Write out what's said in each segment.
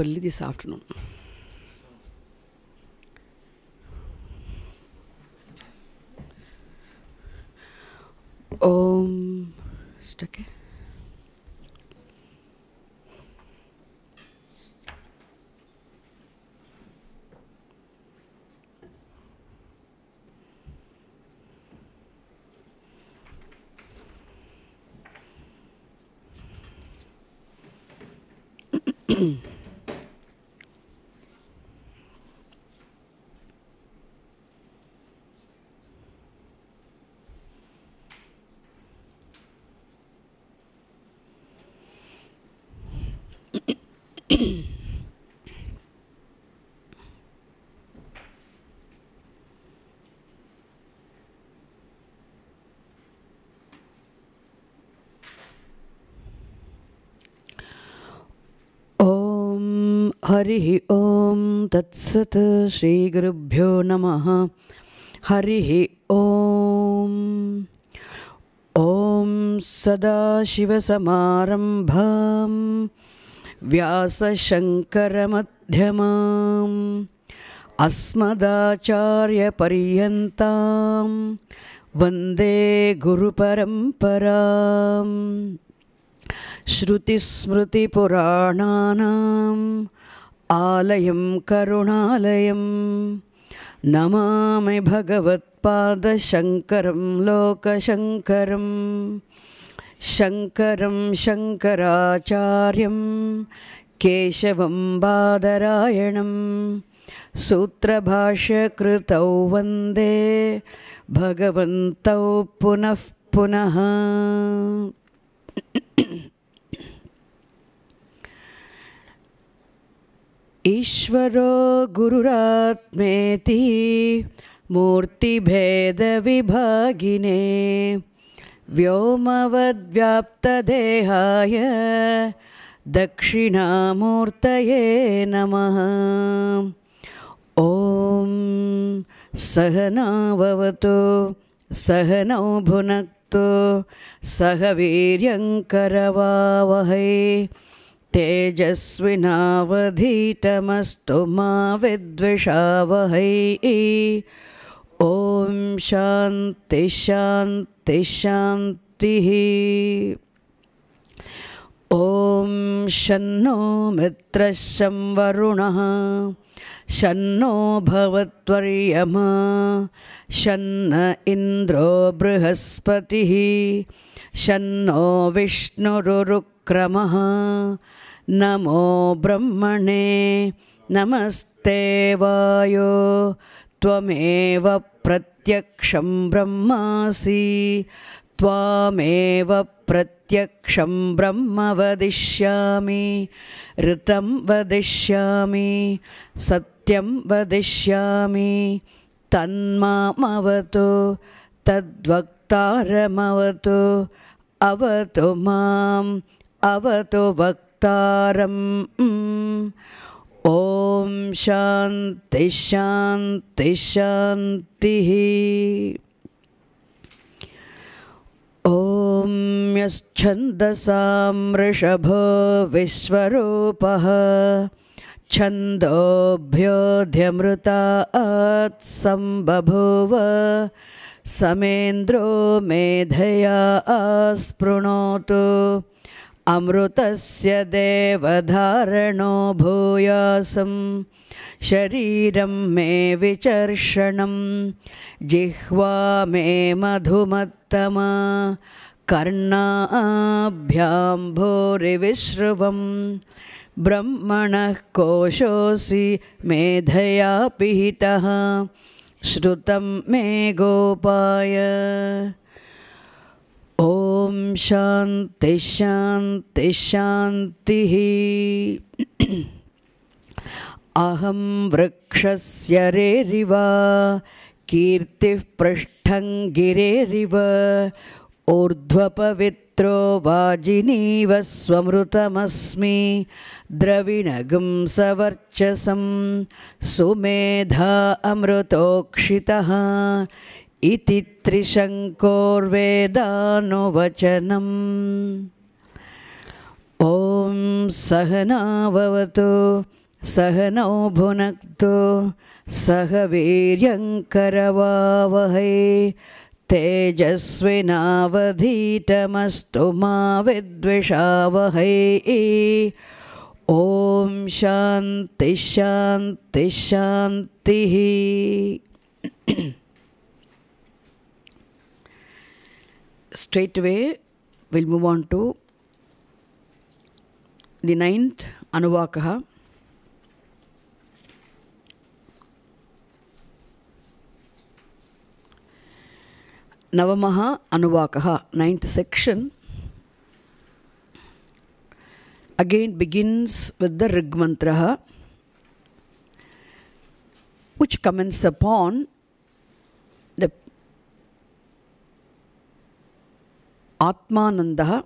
equally this afternoon. Stuck. Hari ओम तत्सत् श्री गुरुभ्यो नमः. हरि ओम. ओम सदाशिवसमारम्भां व्यासशङ्करमध्यमाम् अस्मदाचार्यपर्यन्तां वन्दे गुरुपरम्पराम्. श्रुतिस्मृतिपुराणानाम् आलयं करुणालयं नमामि भगवत्पादशङ्करं लोकशङ्करं. शङ्करं शङ्कराचार्यं केशवं बादरायणं सूत्रभाष्यकृतौ वन्दे भगवन्तौ पुनः पुनः. ईश्वरो गुरुरात्मेति मूर्तिभेदविभागिने व्योमवद्व्याप्तदेहाय दक्षिणामूर्तये नमः. ॐ सहनाववतु सहनौ भुनक्तु सह वीर्यङ्करवावहै तेजस्विनावधीतमस्तु मा विद्विषावहै. ॐ शान्ति शान्ति शान्तिः. ॐ शन्नो मित्रः शं वरुणः शन्नो भवत्वर्यमा शन्न इन्द्रो बृहस्पतिः शन्नो विष्णुरुक्रमः. नमो ब्रह्मणे नमस्ते वायो त्वमेव प्रत्यक्षं ब्रह्मासि त्वामेव प्रत्यक्षं ब्रह्म वदिष्यामि. ऋतं वदिष्यामि सत्यं वदिष्यामि. तन्मामवतु तद्वक्तारमवतु. अवतु माम् अवतु वक्तारम्. ॐ शान्ति शान्ति शान्तिः. ॐ यश्छन्दसां वृषभो विश्वरूपः छन्दोभ्योऽध्यमृतात् सम्बभूव समेन्द्रो मेधया आस्पृणोतु. अमृतस्य देवधारणो भूयासं शरीरं मे विचर्षणं. जिह्वा मे मधुमत्तमा कर्णाभ्यां भूरिविश्रुवं. ब्रह्मणः कोशोऽसि मेधया पिहितः श्रुतं मे गोपाय. ॐ शान्ति शान्ति शान्तिः. अहं वृक्षस्य रेरिव कीर्तिः पृष्ठं गिरेरिव ऊर्ध्वपवित्रो वाजिनीव स्वमृतमस्मि. द्रविणगं सवर्चसं सुमेधा अमृतोक्षितः इति त्रिशङ्कोर्वेदानुवचनम्. ॐ सहनाववतु सहनौ भुनक्तु सह वीर्यङ्करवावहै तेजस्विनावधीतमस्तु मा विद्विषावहै ॐ शान्ति शान्ति शान्तिः. Straight away we'll move on to the 9th Anuvakaha. Navamaha Anuvakaha, 9th section, again begins with the Rig Mantraha, which comments upon the Atmananda,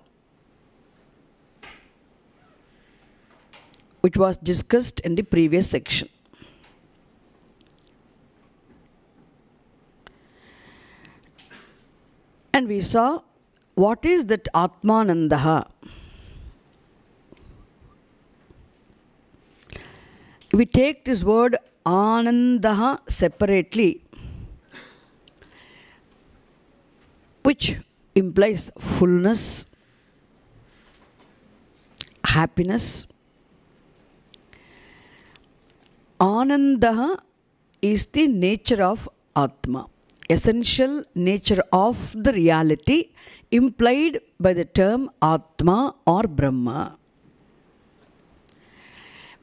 which was discussed in the previous section. And we saw what is that Atmananda. If we take this word Anandaha separately, which implies fullness, happiness. Anandaha is the nature of Atma, essential nature of the reality implied by the term Atma or Brahma.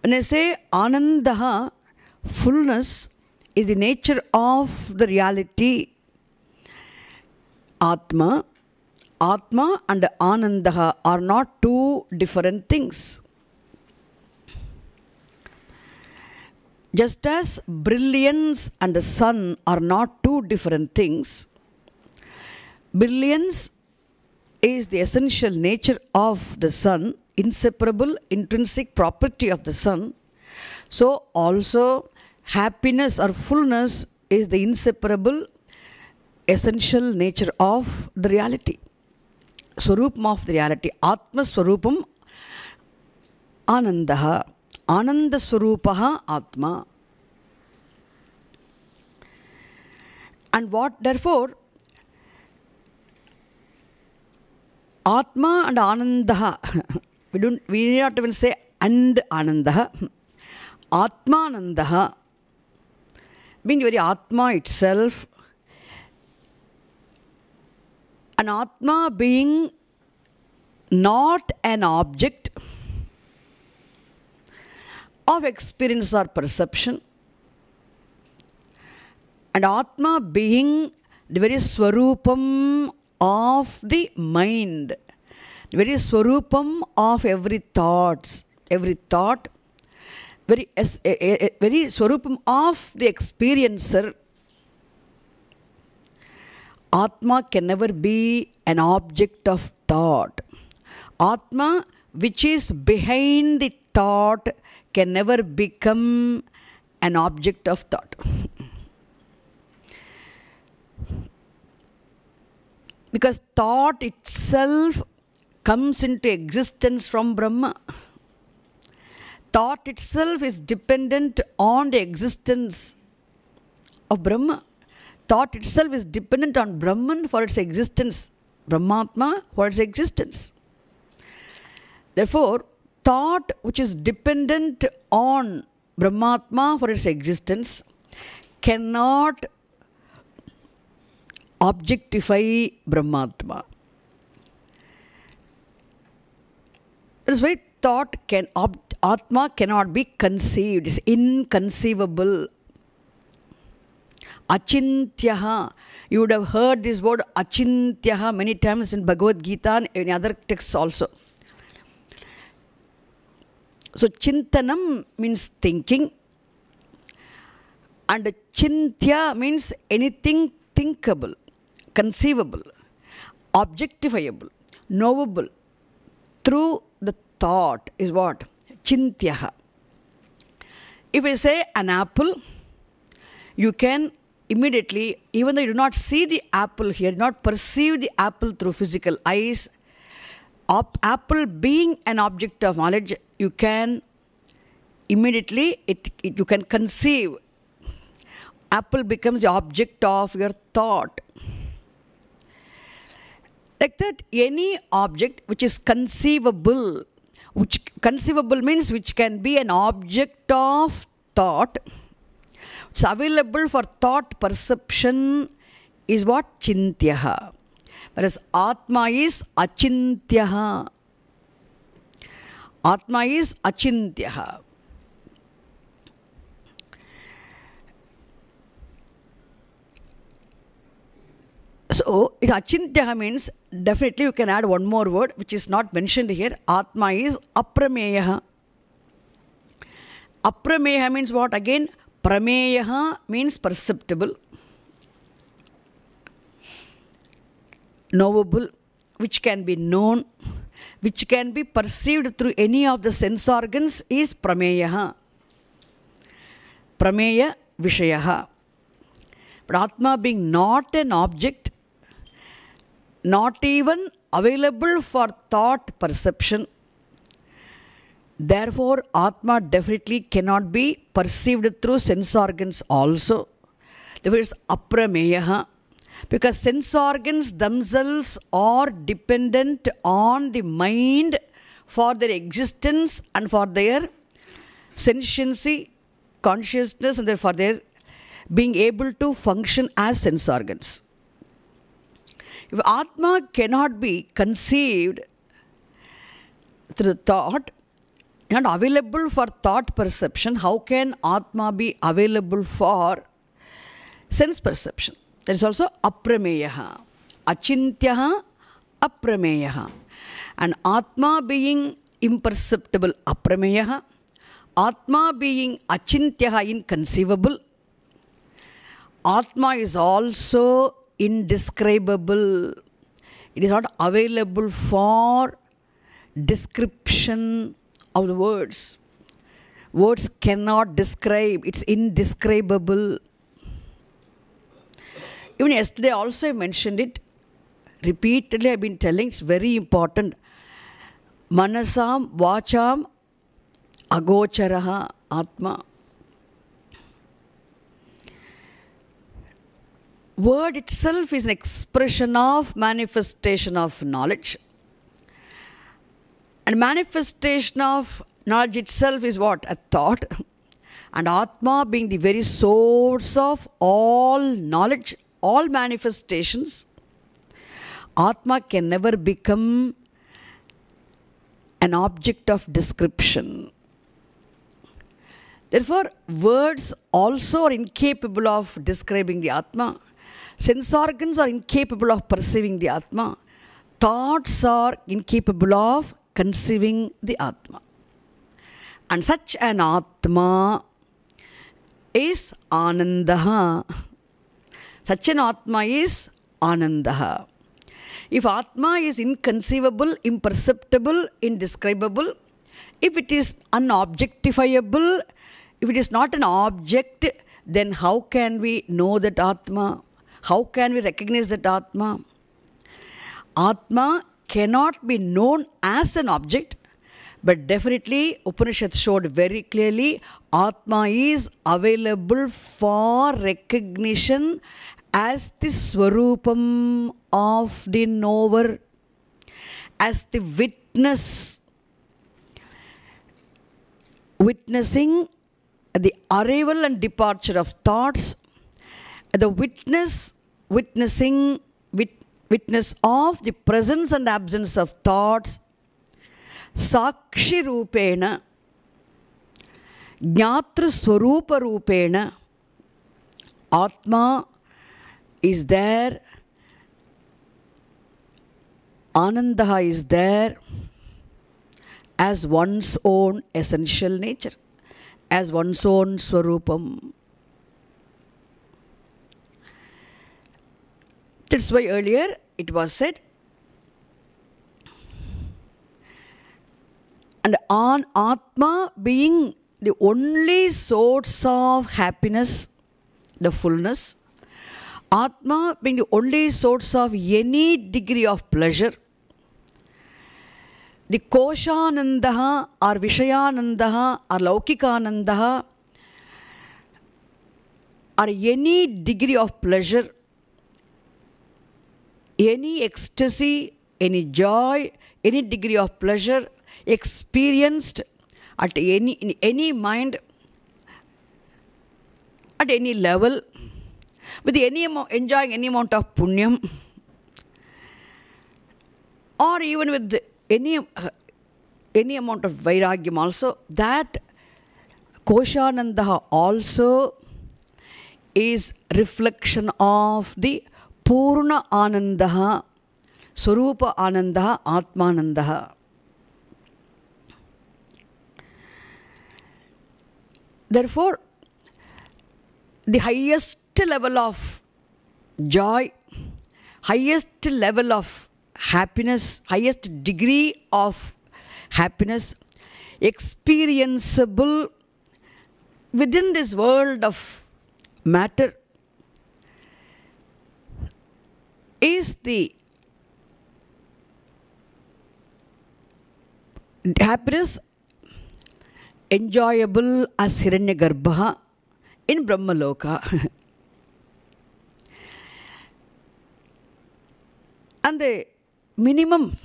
When I say Anandaha, fullness is the nature of the reality Atma. Atma and Anandaha are not two different things. Just as brilliance and the sun are not two different things, brilliance is the essential nature of the sun, inseparable intrinsic property of the sun. So also happiness or fullness is the inseparable essential nature of the reality. Swarupam of the reality. Atma Swarupam Anandaha. Ananda Swarupaha Atma. And what therefore Atma and Anandaha, we need not even say and Anandaha. Atmanandaha being very Atma itself, an Atma being not an object of experience or perception, and Atma being the very Swarupam of the mind, the very Swarupam of every thought, very Swarupam of the experiencer. Atma can never be an object of thought. Atma, which is behind the thought, can never become an object of thought. Because thought itself comes into existence from Brahma. Thought itself is dependent on the existence of Brahma. Thought itself is dependent on Brahman for its existence, Brahmatma for its existence. Therefore, thought which is dependent on Brahmatma for its existence cannot objectify Brahmatma. That's why Atma cannot be conceived, it's inconceivable. Achintyaha. You would have heard this word Achintyaha many times in Bhagavad Gita and in other texts also. So Chintanam means thinking, and Chintya means anything thinkable, conceivable, objectifiable, knowable through the thought is what? Chintyaha. If I say an apple, you can immediately, even though you do not see the apple here, do not perceive the apple through physical eyes, apple being an object of knowledge, you can immediately, you can conceive. Apple becomes the object of your thought. Like that, any object which is conceivable, which conceivable means which can be an object of thought, it's available for thought perception, is what? Chintyaha. Whereas Atma is Achintyaha. Atma is Achintyaha. So, Achintyaha means, definitely you can add one more word which is not mentioned here. Atma is Aprameyaha. Aprameyaha means what? Again, Prameyaha means perceptible, knowable, which can be known, which can be perceived through any of the sense organs, is Prameyaha. Prameya Vishayaha. But Atma being not an object, not even available for thought perception, therefore Atma definitely cannot be perceived through sense organs also. Therefore it is Aprameyaha. Because sense organs themselves are dependent on the mind for their existence and for their sentiency, consciousness, and for their being able to function as sense organs. If Atma cannot be conceived through thought, not available for thought perception, how can Atma be available for sense perception? There is also Aprameyaha. Achintyaha, Aprameyaha. And Atma being imperceptible, Aprameyaha. Atma being Achintyaha, inconceivable. Atma is also indescribable. It is not available for description of the words. Words cannot describe. It's indescribable. Even yesterday also I mentioned it. Repeatedly I have been telling, it's very important. Manasam, Vacham, Agocharaha, Atma. Word itself is an expression of manifestation of knowledge. And manifestation of knowledge itself is what? A thought. And Atma being the very source of all knowledge, all manifestations, Atma can never become an object of description. Therefore, words also are incapable of describing the Atma. Sense organs are incapable of perceiving the Atma. Thoughts are incapable of conceiving the Atma. And such an Atma is Anandaha. Such an Atma is Anandaha. If Atma is inconceivable, imperceptible, indescribable, if it is unobjectifiable, if it is not an object, then how can we know that Atma? How can we recognize that Atma? Atma cannot be known as an object, but definitely Upanishad showed very clearly Atma is available for recognition as the Swarupam of the knower, as the witness, witnessing the arrival and departure of thoughts, the witness of the presence and absence of thoughts, Sakshi Rupena, Jnatru Swarupa Rupena, Atma is there, Anandaha is there as one's own essential nature, as one's own Swarupam. That's why earlier it was said, and on Atma being the only source of happiness, the fullness, Atma being the only source of any degree of pleasure, the Koshanandaha or Vishayanandaha or Laukikanandaha or any degree of pleasure, any ecstasy, any joy, any degree of pleasure experienced at in any mind, at any level, with any enjoying any amount of punyam, or even with any amount of vairagyam also, that Koshanandaha also is reflection of the Purna Anandaha, Swarupa Anandaha, Atmanandaha. Therefore, the highest level of joy, highest level of happiness, highest degree of happiness, experienceable within this world of matter, is the happiness enjoyable as Hiranyagarbha in Brahmaloka. And the minimum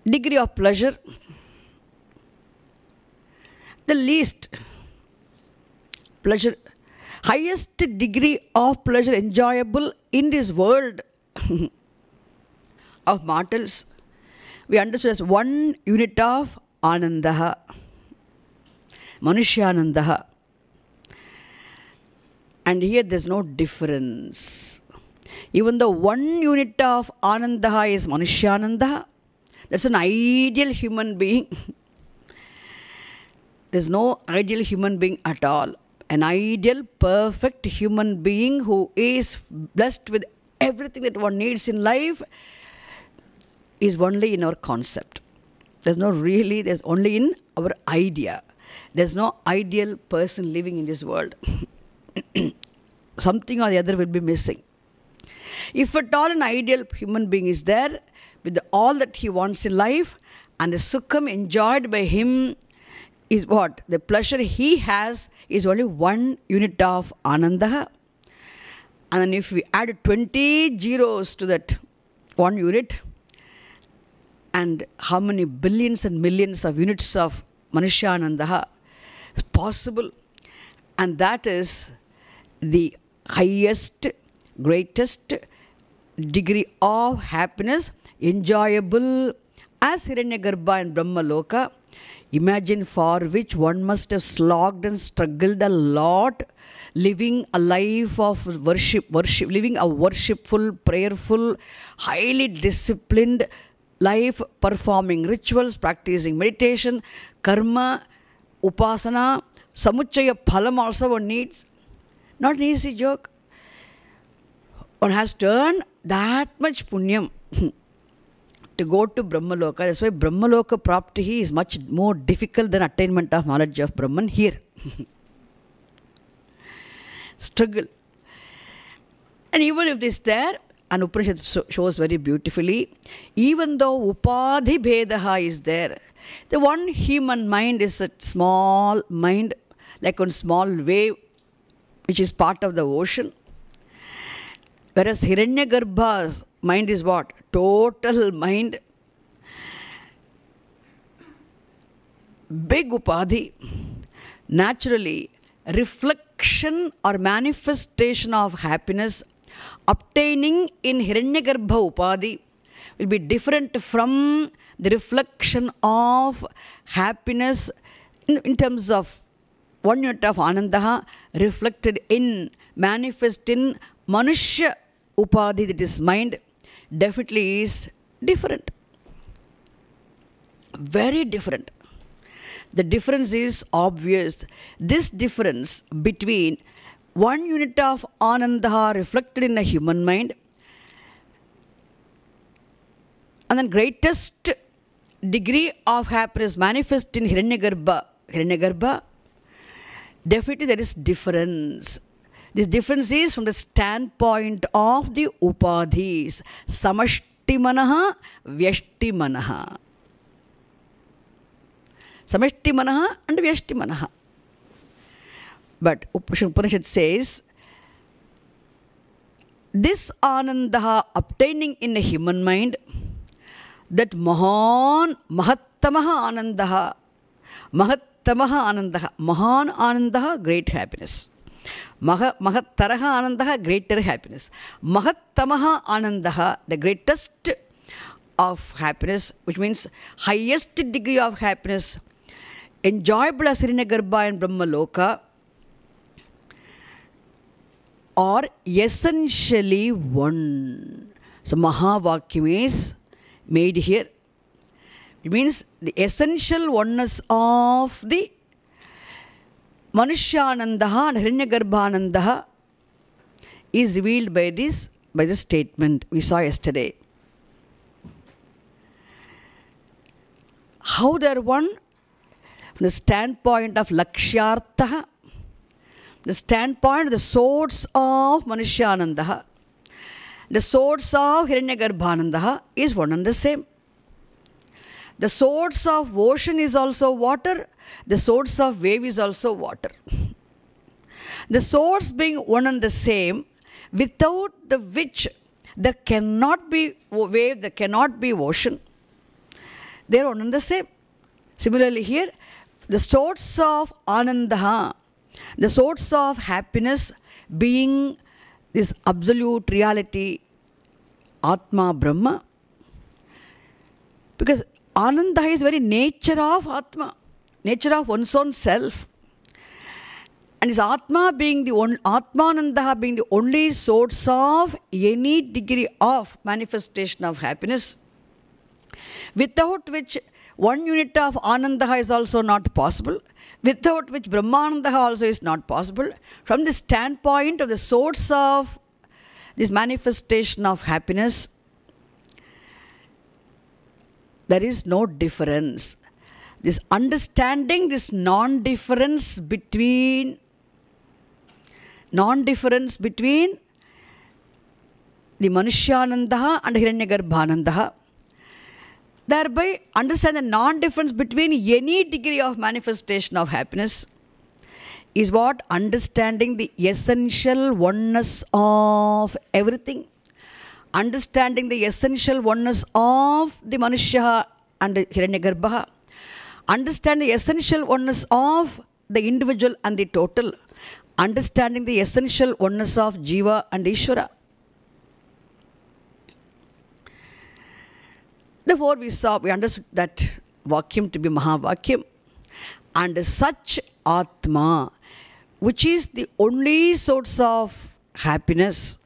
degree of pleasure, the least pleasure, highest degree of pleasure enjoyable in this world of mortals, we understood as one unit of Anandaha, Manushyanandaha. And here there is no difference. Even though one unit of Anandaha is Manushyanandaha, that's an ideal human being. There's no ideal human being at all. An ideal, perfect human being who is blessed with everything that one needs in life is only in our concept. There's only in our idea. There's no ideal person living in this world. Something or the other will be missing. If at all an ideal human being is there with all that he wants in life, and the sukham enjoyed by him is what? The pleasure he has is only one unit of Anandaha. And then if we add 20 zeros to that one unit, and how many billions and millions of units of Manushyanandaha is possible. And that is the highest, greatest degree of happiness enjoyable as Hiranyagarbha in Brahmaloka. Imagine, for which one must have slogged and struggled a lot, living a life of worship, living a worshipful, prayerful, highly disciplined life, performing rituals, practicing meditation, karma, upasana, samuchaya phalam also one needs. Not an easy joke. One has to earn that much punyam to go to Brahmaloka. That's why Brahmaloka Prapti is much more difficult than attainment of knowledge of Brahman here. Struggle. And even if this is there, and Upanishad shows very beautifully, even though Upadhi Bhedaha is there, the one human mind is a small mind, like one small wave, which is part of the ocean. Whereas Hiranyagarbha's mind is what? Total mind. Big Upadhi. Naturally, reflection or manifestation of happiness obtaining in Hiranyagarbha Upadhi will be different from the reflection of happiness in terms of one unit of Anandaha reflected in, manifest in Manushya Upadhi, that is mind, definitely is different. Very different. The difference is obvious. This difference between one unit of Anandaha reflected in a human mind and then greatest degree of happiness manifest in Hiranyagarbha, definitely there is difference. This difference is from the standpoint of the Upadhis, Samashti Samashti Manaha, Vyashti Manaha. Samashti Manaha and Vyashti Manaha. But Upanishad says, this Anandaha obtaining in a human mind, that Mahan Mahattamaha Anandaha, Mahattamaha Anandaha, Mahan Anandaha, great happiness. Mahattaraha Anandaha, greater happiness. Mahattamaha Anandaha, the greatest of happiness, which means highest degree of happiness, enjoyable as Hiranyagarbha and Brahmaloka, are essentially one. So Mahavakyam is made here. It means the essential oneness of the Manushyanandaha and Hiranyagarbhanandaha is revealed by this statement we saw yesterday. How they are one? From the standpoint of Lakshyartha, the standpoint of the source of Manushyanandaha, the source of Hiranyagarbhanandaha is one and the same. The source of ocean is also water. The source of wave is also water. The source being one and the same, without the which there cannot be wave, there cannot be ocean. They are one and the same. Similarly here, the source of Anandaha, the source of happiness being this absolute reality, Atma Brahma. Because Ananda is very nature of Atma, nature of one's own self. And his Atma being the one, Atmanandaha being the only source of any degree of manifestation of happiness, without which one unit of Anandaha is also not possible, without which Brahmanandaha also is not possible. From the standpoint of the source of this manifestation of happiness, there is no difference. This understanding, this non-difference between the Manushyanandaha and Hiranyagarbhanandaha, thereby understand the non-difference between any degree of manifestation of happiness, is what understanding the essential oneness of everything. Understanding the essential oneness of the Manushya and the Hiranyagarbha. Understand the essential oneness of the individual and the total. Understanding the essential oneness of Jiva and Ishvara. Therefore, we understood that Vakyam to be Mahavakyam. And such Atma, which is the only source of happiness,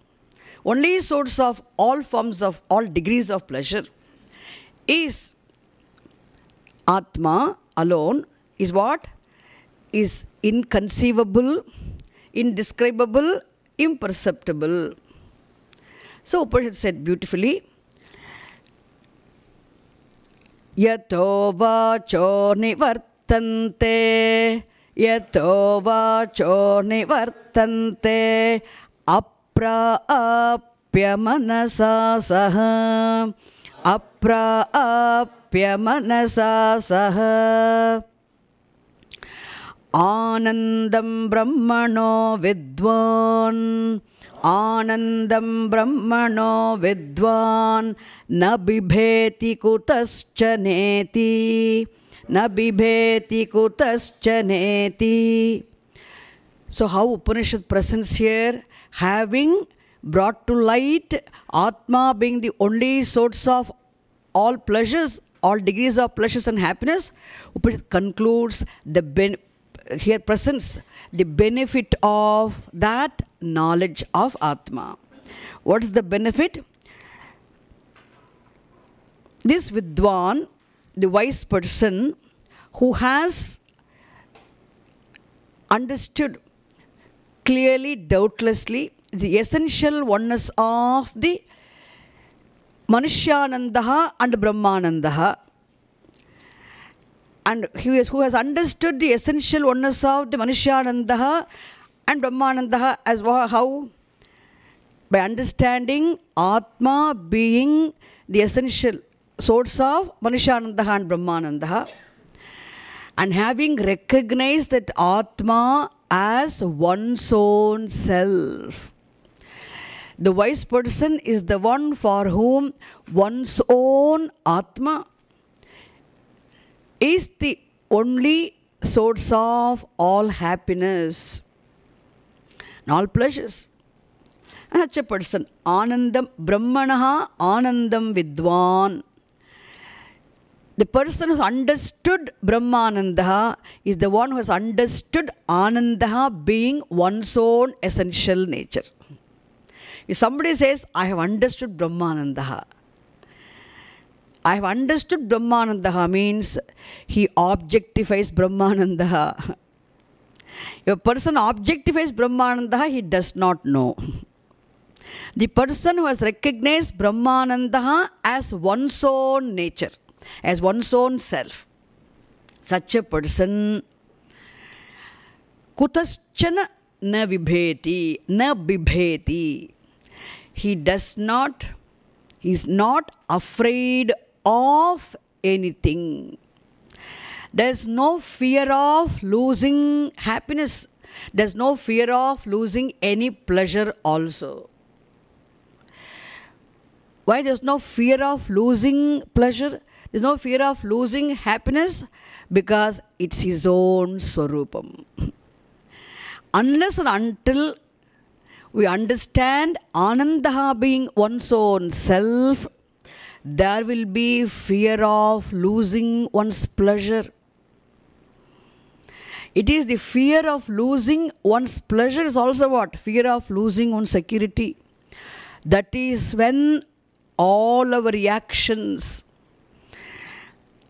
only source of all forms of, all degrees of pleasure, is Atma alone, is what? Is inconceivable, indescribable, imperceptible. So Upanishad said beautifully, Yato vacho nivartante, yato vacho nivartante, apraapya manasa saha, apraapya manasa saha, anandam brahmano vidwan, anandam brahmano vidwan, na bibheti kutascha neti, na bibheti kutascha neti. So how Upanishad presents here, having brought to light Atma being the only source of all pleasures, all degrees of pleasures and happiness, Upanishad concludes here presents the benefit of that knowledge of Atma. What is the benefit? This Vidwan, the wise person who has understood clearly, doubtlessly, the essential oneness of the Manushyanandaha and Brahmanandaha, and who has understood the essential oneness of the Manushyanandaha and Brahmanandaha as how? By understanding Atma being the essential source of Manishanandaha and Brahmanandaha, and having recognized that Atma as one's own self. The wise person is the one for whom one's own Atma is the only source of all happiness and all pleasures. And such a person, Anandam, Brahmanaha Anandam Vidwan. The person who has understood Brahmanandaha is the one who has understood Anandaha being one's own essential nature. If somebody says, I have understood Brahmanandaha, I have understood Brahmanandaha means he objectifies Brahmanandaha. If a person objectifies Brahmanandaha, he does not know. The person who has recognized Brahmanandaha as one's own nature, as one's own self, such a person, kutaschana na vibheti, na bibheti. He is not afraid of anything. There is no fear of losing happiness. There is no fear of losing any pleasure also. Why there is no fear of losing pleasure? There is no fear of losing happiness? Because it's his own Swarupam. Unless and until we understand Anandaha being one's own self, there will be fear of losing one's pleasure. It is the fear of losing one's pleasure is also what? Fear of losing one's security. That is when all our reactions,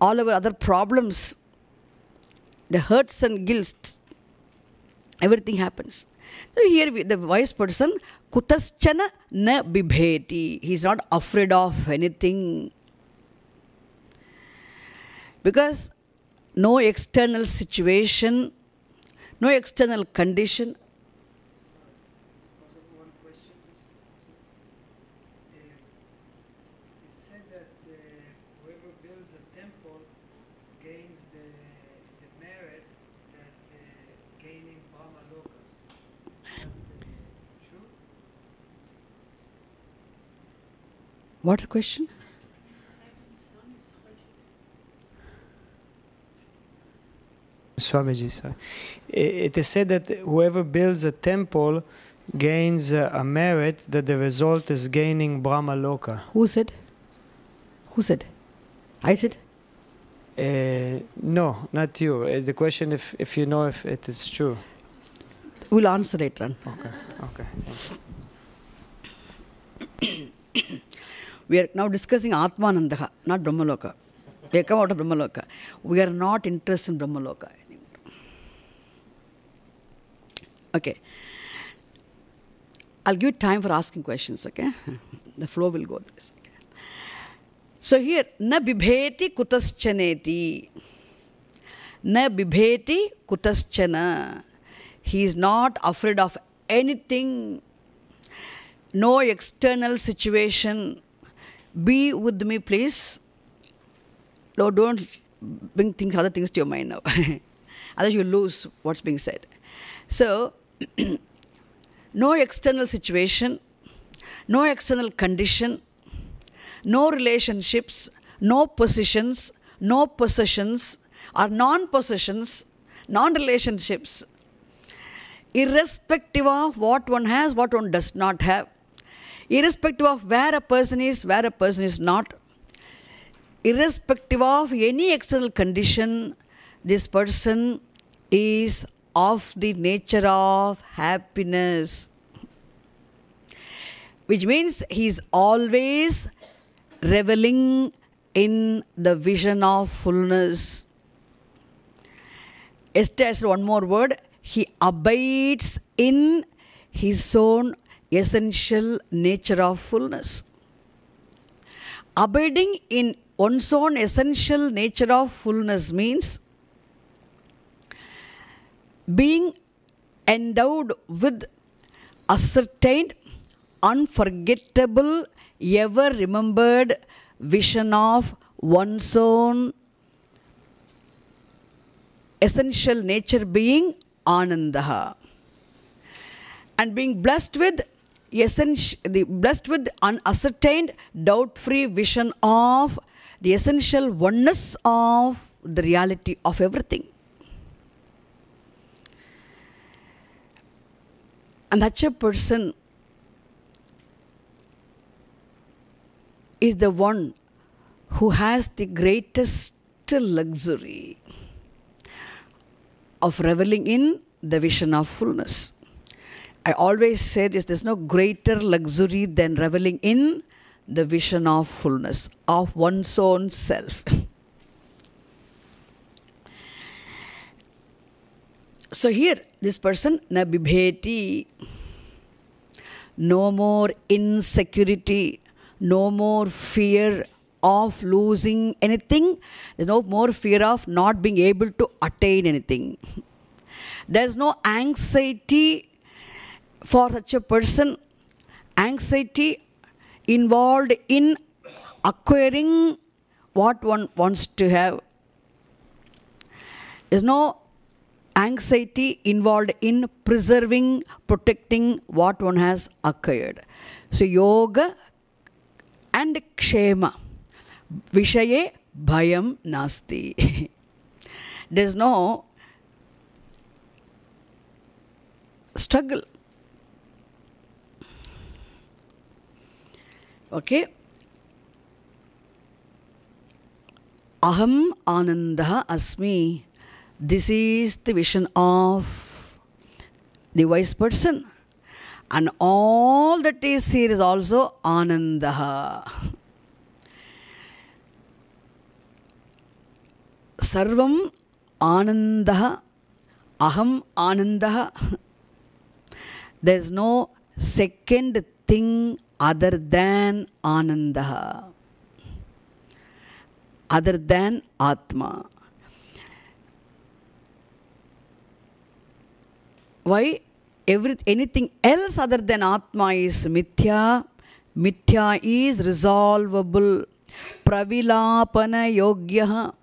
all our other problems, the hurts and guilts, everything happens. So here the wise person, kutaschana na bibheti. He is not afraid of anything. Because no external situation, no external condition. One question. It's said that whoever builds a temple gains the merit that gaining Brahma Loka. True? What's the question? Swamiji, sorry. It is said that whoever builds a temple gains a merit that the result is gaining Brahma Loka. Who said? Who said? I said? No, not you. The question if you know if it is true. We'll answer later on. Okay. We are now discussing Atmanandaha, not Brahmaloka. We have come out of Brahmaloka. We are not interested in Brahmaloka anymore. Okay. I'll give you time for asking questions, okay? The flow will go this. Okay. So here, na bibheti kutaschaneti. Na bibheti kutaschana. He is not afraid of anything. No external situation. Be with me, please. No, don't bring other things to your mind now. Otherwise you lose what's being said. So, no external situation, no external condition, no relationships, no positions, no possessions, or non-possessions, non-relationships, irrespective of what one has, what one does not have, irrespective of where a person is not, irrespective of any external condition, this person is of the nature of happiness. Which means he is always reveling in the vision of fullness. Esther said one more word. He abides in his own essential nature of fullness. Abiding in one's own essential nature of fullness means being endowed with ascertained, unforgettable, ever remembered vision of one's own essential nature being Ananda, and being blessed with unascertained, doubt-free vision of the essential oneness of the reality of everything. And such a person is the one who has the greatest luxury of reveling in the vision of fullness. I always say this, there's no greater luxury than reveling in the vision of fullness of one's own self. So here, this person, na bibheti, no more insecurity, no more fear of losing anything, there's no more fear of not being able to attain anything. There's no anxiety for such a person, anxiety involved in acquiring what one wants to have. There's no anxiety involved in preserving, protecting what one has acquired. So yoga and kshema, vishaye bhayam nasti. There's no struggle. Okay. Aham ananda asmi. This is the vision of the wise person. And all that is here is also Ananda. Sarvam Ananda. Aham Ananda. There is no second thing other than Ananda. Other than Atma. Why? Anything else other than Atma is Mithya. Mithya is resolvable. Pravilapana yogya.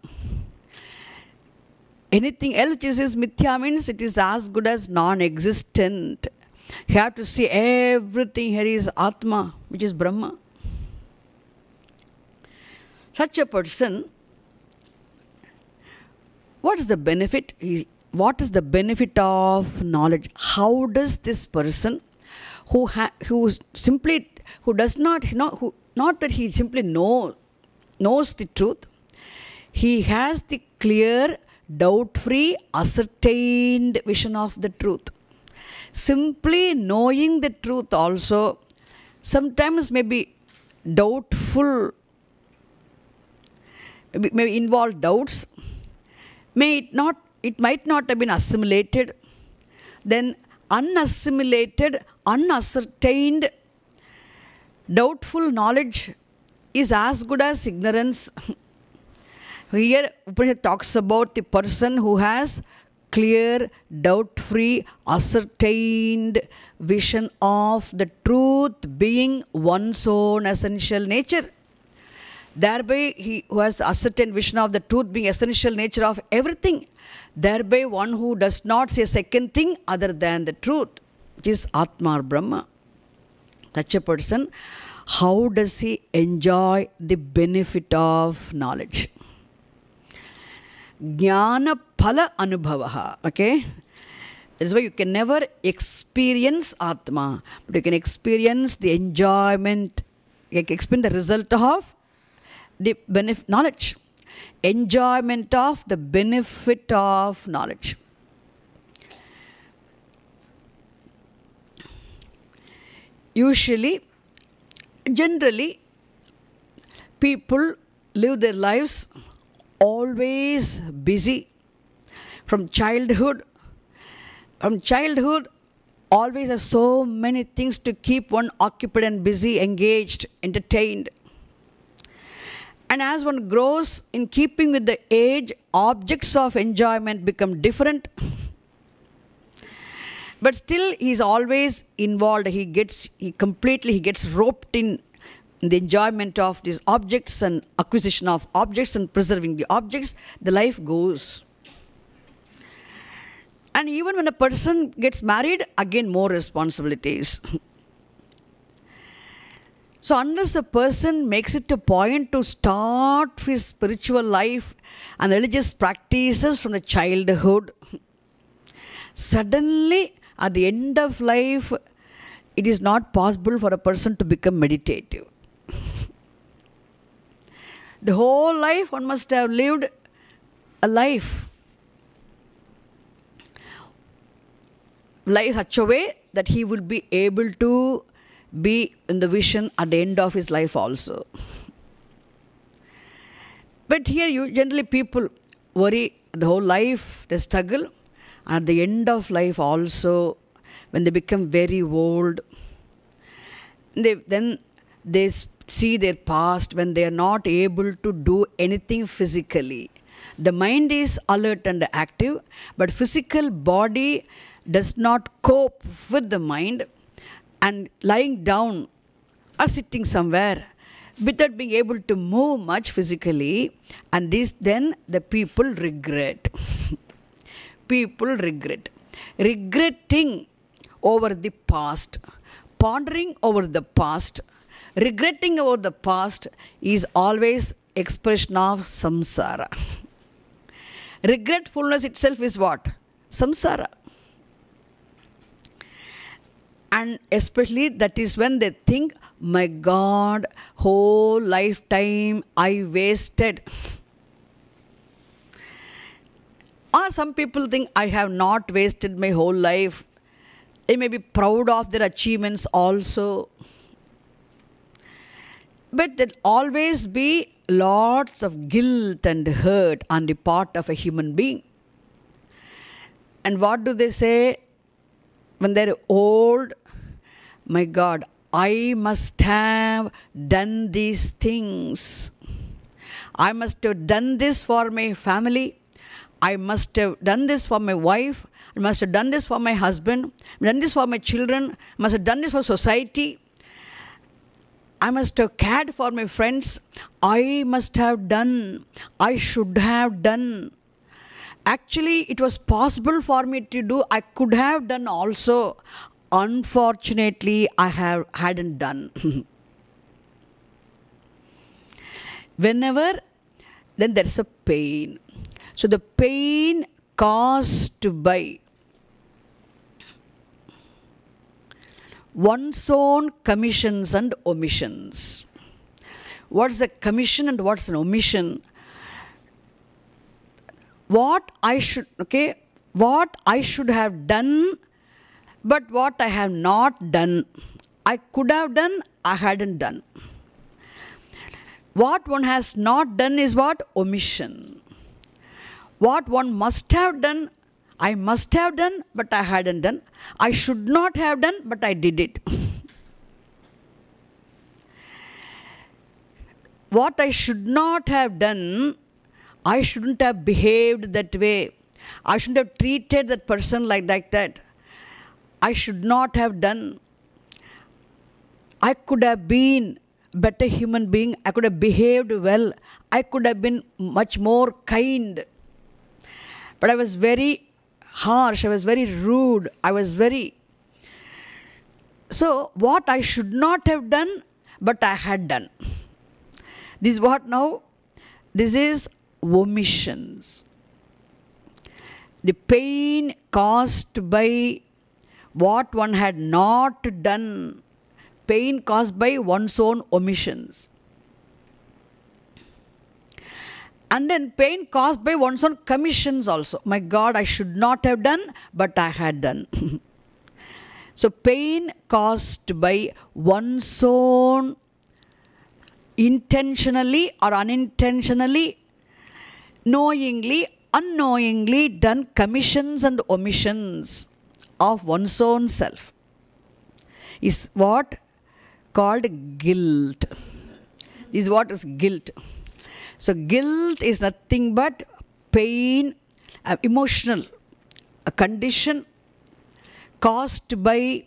Anything else which is Mithya means it is as good as non-existent. You have to see everything here is Atma, which is Brahma. Such a person, what is the benefit? What is the benefit of knowledge? How does this person who does not, not that he simply knows the truth, he has the clear, doubt-free, ascertained vision of the truth. Simply knowing the truth also sometimes may be doubtful, may involve doubts, it might not have been assimilated. Then unassimilated, unascertained, doubtful knowledge is as good as ignorance. Here Upanishad talks about the person who has clear, doubt-free, ascertained vision of the truth being one's own essential nature. Thereby, he who has ascertained vision of the truth being essential nature of everything. Thereby, one who does not see a second thing other than the truth, which is Atma or Brahma. Such a person, how does he enjoy the benefit of knowledge? Jnana phala anubhavaha. Okay? That is why you can never experience Atma, but you can experience the enjoyment, you can experience the result of the benefit, knowledge. Enjoyment of the benefit of knowledge. Usually, generally, people live their lives always busy. From childhood, always has so many things to keep one occupied and busy, engaged, entertained. And as one grows, in keeping with the age, objects of enjoyment become different. But still, he is always involved. He gets roped in in the enjoyment of these objects and acquisition of objects and preserving the objects, the life goes. And even when a person gets married, again more responsibilities. So unless a person makes it a point to start his spiritual life and religious practices from the childhood, suddenly at the end of life, it is not possible for a person to become meditative. The whole life one must have lived a life such a way that he will be able to be in the vision at the end of his life also. But here generally people worry the whole life, they struggle, at the end of life also, when they become very old, then they see their past when they are not able to do anything physically. The mind is alert and active, but physical body does not cope with the mind, and lying down or sitting somewhere without being able to move much physically, and this then the people regret. People regret. Regretting over the past, pondering over the past, regretting over the past is always expression of samsara. Regretfulness itself is what? Samsara. And especially that is when they think, my God, whole lifetime I wasted. Or some people think, I have not wasted my whole life. They may be proud of their achievements also. But there'll always be lots of guilt and hurt on the part of a human being. And what do they say when they're old? My God, I must have done these things. I must have done this for my family. I must have done this for my wife. I must have done this for my husband. I done this for my children. I must have done this for society. I must have cared for my friends. I must have done. I should have done. Actually, it was possible for me to do. I could have done also. Unfortunately, I hadn't done. Whenever, then there's a pain. So the pain caused by one's own commissions and omissions. What's a commission and what's an omission? What I should have done, but what I have not done. I could have done, I hadn't done. What one has not done is what? Omission. What one must have done, I must have done, but I hadn't done. I should not have done, but I did it. What I should not have done, I shouldn't have behaved that way. I shouldn't have treated that person like that. I should not have done. I could have been a better human being. I could have behaved well. I could have been much more kind. But I was very harsh. I was very rude. So what I should not have done, but I had done. This is what now? This is omissions. The pain caused by what one had not done. Pain caused by one's own omissions. And then pain caused by one's own commissions also. My God, I should not have done, but I had done. So pain caused by one's own intentionally or unintentionally, knowingly, unknowingly done commissions and omissions of one's own self is what? Called guilt. This is what is guilt. So guilt is nothing but pain, emotional, a condition caused by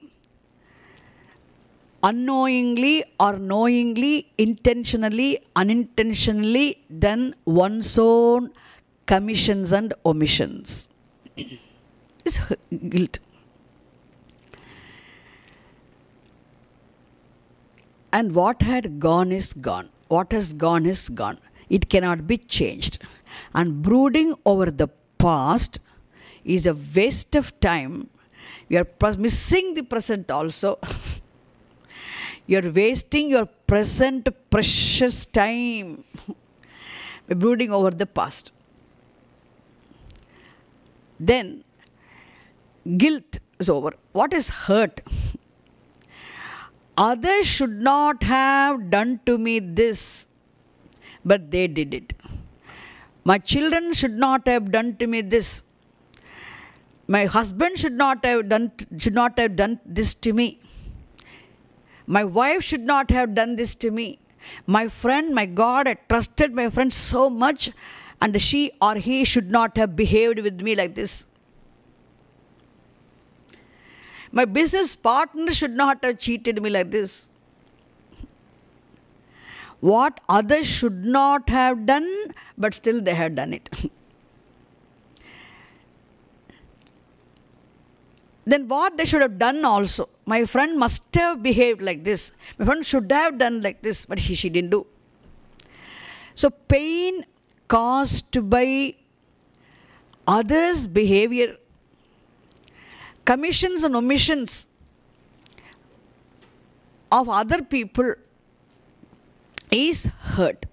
unknowingly or knowingly, intentionally, unintentionally done one's own commissions and omissions. Is guilt. And what had gone is gone. What has gone is gone. It cannot be changed. And brooding over the past is a waste of time. You are missing the present also. You are wasting your present precious time by brooding over the past. Then, guilt is over. What is hurt? Others should not have done to me this, but they did it. My children should not have done to me this. My husband should not have done this to me. My wife should not have done this to me. My friend, my God, I trusted my friend so much, and she or he should not have behaved with me like this. My business partner should not have cheated me like this. What others should not have done, but still they have done it. Then what they should have done also. My friend must have behaved like this. My friend should have done like this, but she didn't do. So pain caused by others' behavior, commissions and omissions of other people is hurt.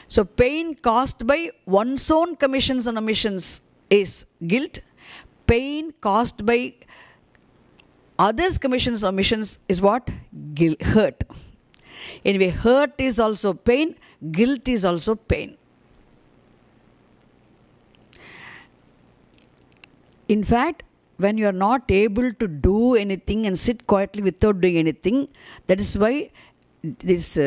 So pain caused by one's own commissions and omissions is guilt. Pain caused by others' commissions and omissions is what? Guilt, hurt. Anyway, hurt is also pain, guilt is also pain. In fact, when you are not able to do anything and sit quietly without doing anything, that is why this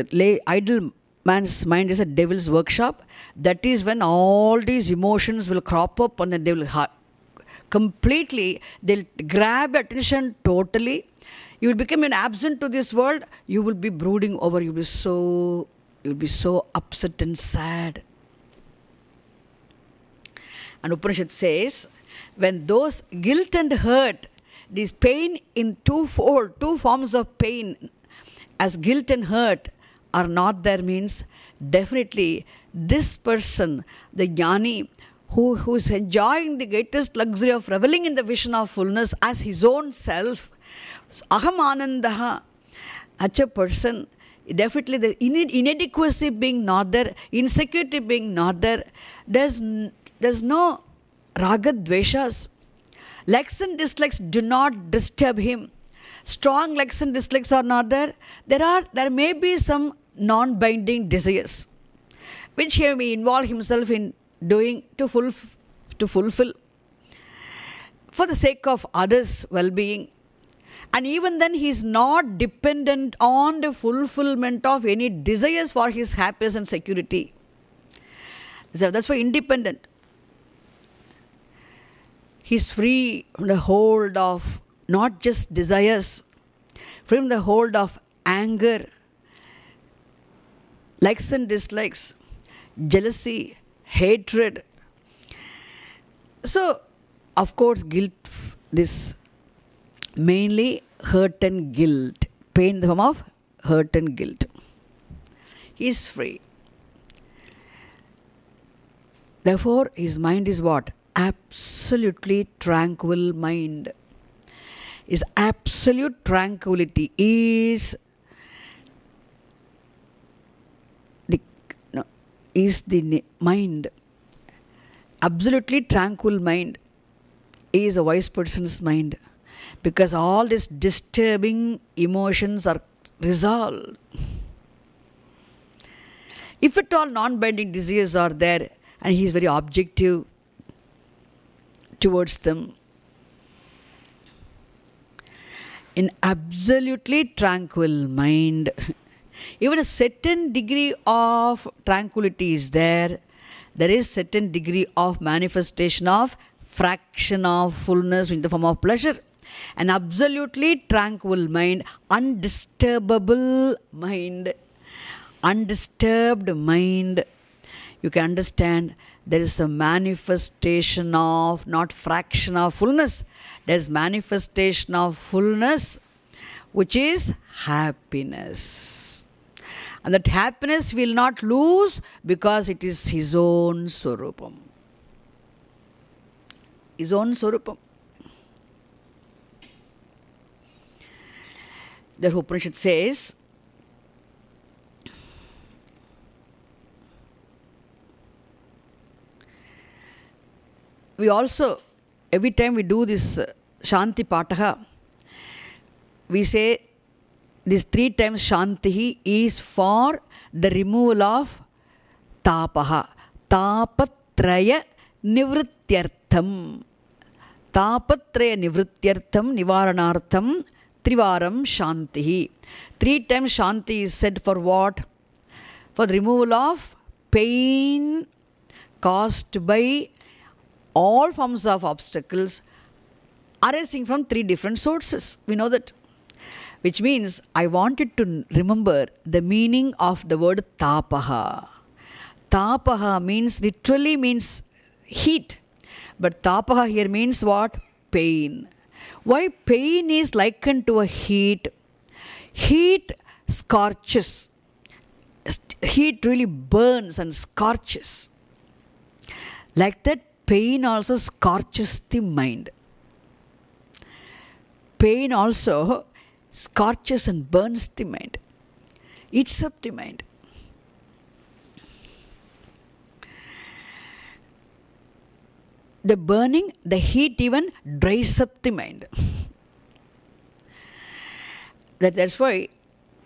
idle man's mind is a devil's workshop. That is when all these emotions will crop up and then they will completely, they'll grab attention totally. You will become an absent to this world. You will be brooding over. You'll be so upset and sad. And Upanishad says, when those guilt and hurt, this pain in two forms of pain, as guilt and hurt are not there, means definitely this person, the jnani, who is enjoying the greatest luxury of reveling in the vision of fullness as his own self, aham anandaha, such a person, definitely the inadequacy being not there, insecurity being not there, there's no raga dveshas. Likes and dislikes do not disturb him. Strong likes and dislikes are not there. There may be some non-binding desires, which he may involve himself in doing to fulfill for the sake of others' well-being. And even then he is not dependent on the fulfillment of any desires for his happiness and security. So that's why independent. He is free from the hold of not just desires, from the hold of anger, likes and dislikes, jealousy, hatred. So, of course, guilt, this mainly hurt and guilt, pain in the form of hurt and guilt. He is free. Therefore, his mind is what? Absolutely tranquil mind. Is absolute tranquility is the mind. Absolutely tranquil mind is a wise person's mind, because all these disturbing emotions are resolved. If at all non-binding desires are there and he is very objective towards them, in absolutely tranquil mind, even a certain degree of tranquility is there. There is certain degree of manifestation of fraction of fullness in the form of pleasure. An absolutely tranquil mind, undisturbable mind, undisturbed mind. You can understand there is a manifestation of, not fraction of fullness. There is manifestation of fullness, which is happiness. And that happiness will not lose because it is his own Swarupam. His own Swarupam. The Upanishad says, we also, every time we do this Shanti Pataha, we say this 3 times Shanti is for the removal of Tapaha. Tapatraya Nivrityartham. Tapatraya Nivrityartham Nivaranartham Trivaram Shanti. 3 times Shanti is said for what? For the removal of pain caused by all forms of obstacles arising from 3 different sources. We know that. Which means I wanted to remember the meaning of the word tapaha. Tapaha means, literally means heat. But tapaha here means what? Pain. Why pain is likened to a heat? Heat scorches. Heat really burns and scorches. Like that, pain also scorches the mind. Pain also scorches and burns the mind. Eats up the mind. The burning, the heat even dries up the mind. That's why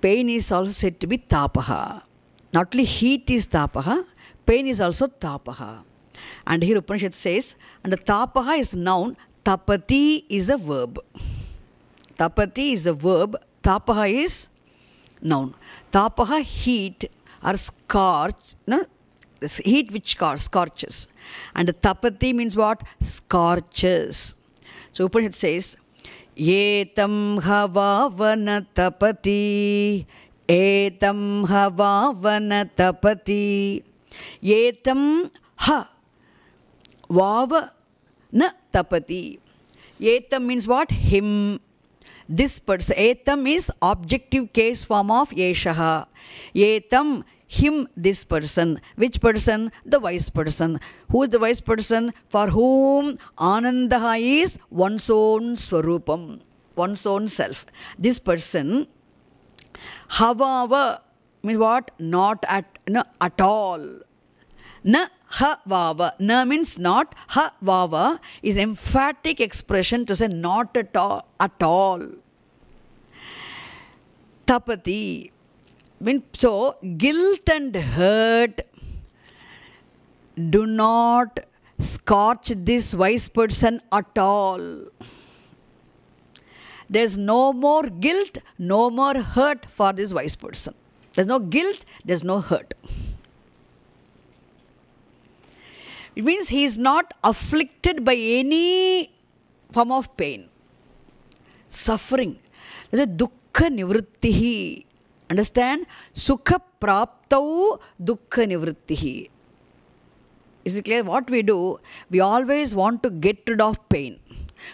pain is also said to be tapaha. Not only heat is tapaha, pain is also tapaha. And here Upanishad says, and the tapaha is noun, tapati is a verb. Tapati is a verb, tapaha is noun. Tapaha, heat or scorch, no? This heat which scorches. And tapati means what? Scorches. So Upanishad says, Yetam havavana tapati, etam havavana tapati, yetam ha vava na tapati. Yetam means what? Him. This person. Etam is objective case form of yeshaha. Etam, him, this person. Which person? The wise person. Who is the wise person? For whom Anandaha is one's own Swarupam, one's own self. This person, havava means what? Not at, no, at all. Na ha vava. Na means not. Ha vava is emphatic expression to say not at all. At all. Tapati. So, guilt and hurt do not scorch this wise person at all. There's no more guilt, no more hurt for this wise person. There's no guilt, there's no hurt. It means he is not afflicted by any form of pain, suffering. There's a dukkha nivrittihi. Understand? Sukha praptau dukkha nivrittihi. Is it clear? What we do, we always want to get rid of pain.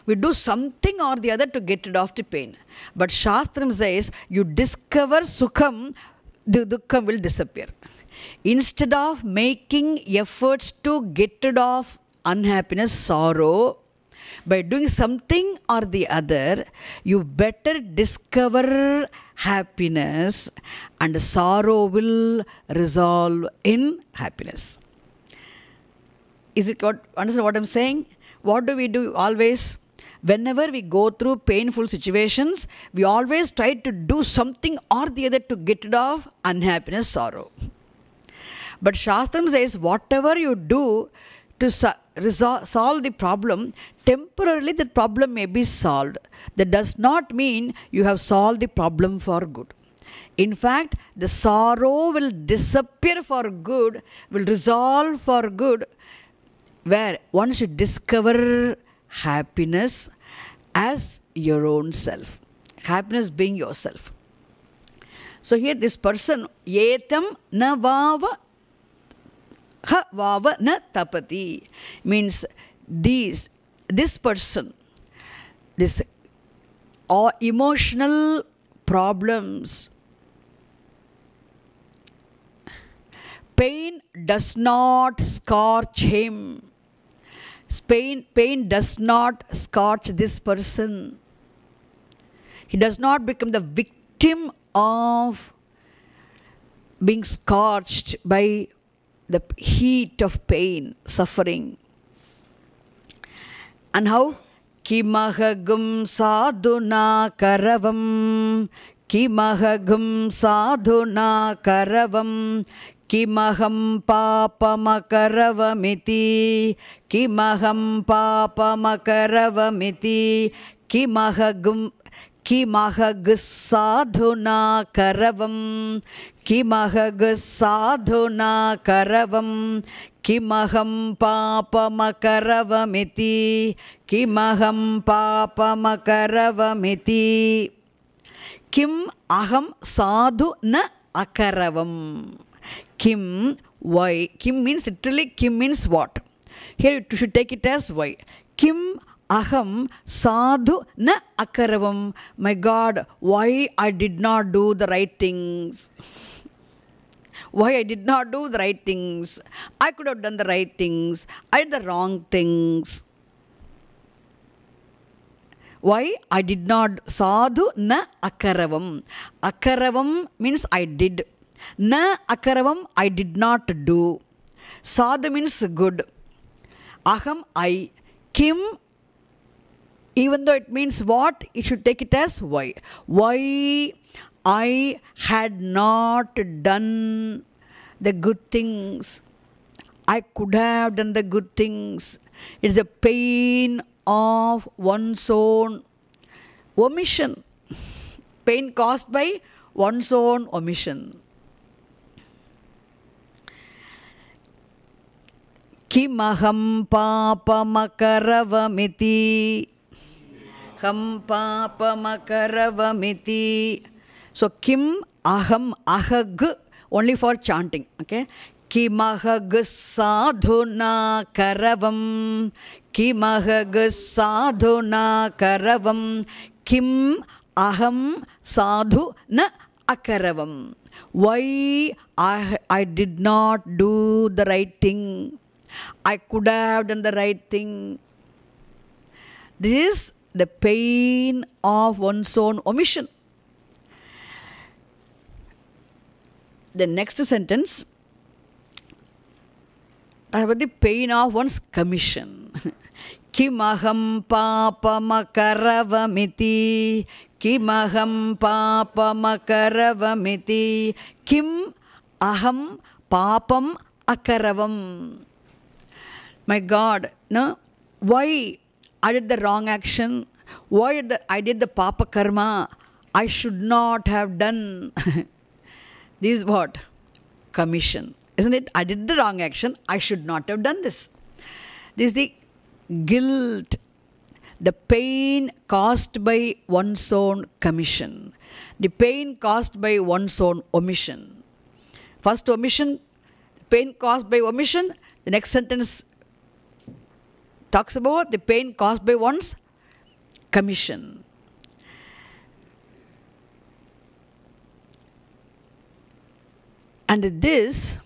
We do something or the other to get rid of the pain. But Shastram says, you discover sukham, the dukkham will disappear. Instead of making efforts to get rid of unhappiness, sorrow, by doing something or the other, you better discover happiness and sorrow will resolve in happiness. Is it what, understand what I'm saying? What do we do always? Whenever we go through painful situations, we always try to do something or the other to get rid of unhappiness, sorrow. But Shastram says, whatever you do to solve the problem, temporarily the problem may be solved. That does not mean you have solved the problem for good. In fact, the sorrow will disappear for good, will resolve for good, where once you discover happiness as your own self. Happiness being yourself. So here this person, etam na vava ha vava na tapati, means this person, this all emotional problems, pain does not scorch him. Pain does not scorch this person. He does not become the victim of being scorched by the heat of pain, suffering. And how? Kimahagum sadhuna karavam, kimahagum sadhuna karavam, kimaham papamakaravamiti, kimaham papamakaravamiti, kimahagum sadhuna karavam, sadhuna karavam, kimaham papamakaravamiti, kimaham papamakaravamiti, kim aham sadhu na akaravam. Kim, why? Kim means literally, Kim means what? Here you should take it as why. Kim aham sadhu na akaravam. My God, why I did not do the right things? Why I did not do the right things? I could have done the right things. I did the wrong things. Why I did not? Sadhu na akaravam. Akaravam means I did. Na akaravam, I did not do. Sadhu means good. Aham, I. Kim, even though it means what, you should take it as why. Why I had not done the good things. I could have done the good things. It's a pain of one's own omission. Pain caused by one's own omission. Kimaham papamakaravamiti. Ham papamakaravamiti. So kim aham ahag only for chanting. Okay. Kimahag sadhuna karavam. Kimahag sadhuna karavam. Kim aham sadhu na akaravam. Why I did not do the right thing? I could have done the right thing. This is the pain of one's own omission. The next sentence, about the pain of one's commission. Kimaham papamakaravamiti. Kimaham papamakaravamiti. Kim aham papam akaravam. My God, no? Why I did the wrong action? Why I did the papa karma? I should not have done. This is what? Commission. Isn't it? I did the wrong action. I should not have done this. This is the guilt, the pain caused by one's own commission, the pain caused by one's own omission. First omission, pain caused by omission. The next sentence talks about the pain caused by one's commission. And this,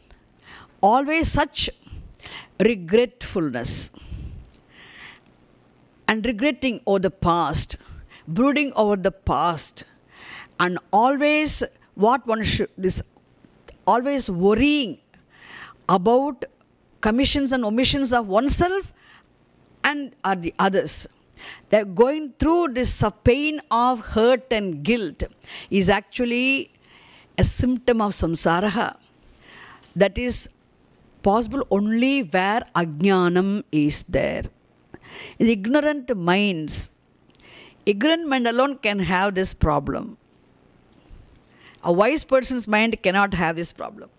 always such regretfulness and regretting over the past, brooding over the past, and always what one should, this always worrying about commissions and omissions of oneself and are the others. They're going through this pain of hurt and guilt is actually a symptom of samsara that is possible only where ajnanam is there. The ignorant mind alone can have this problem. A wise person's mind cannot have this problem.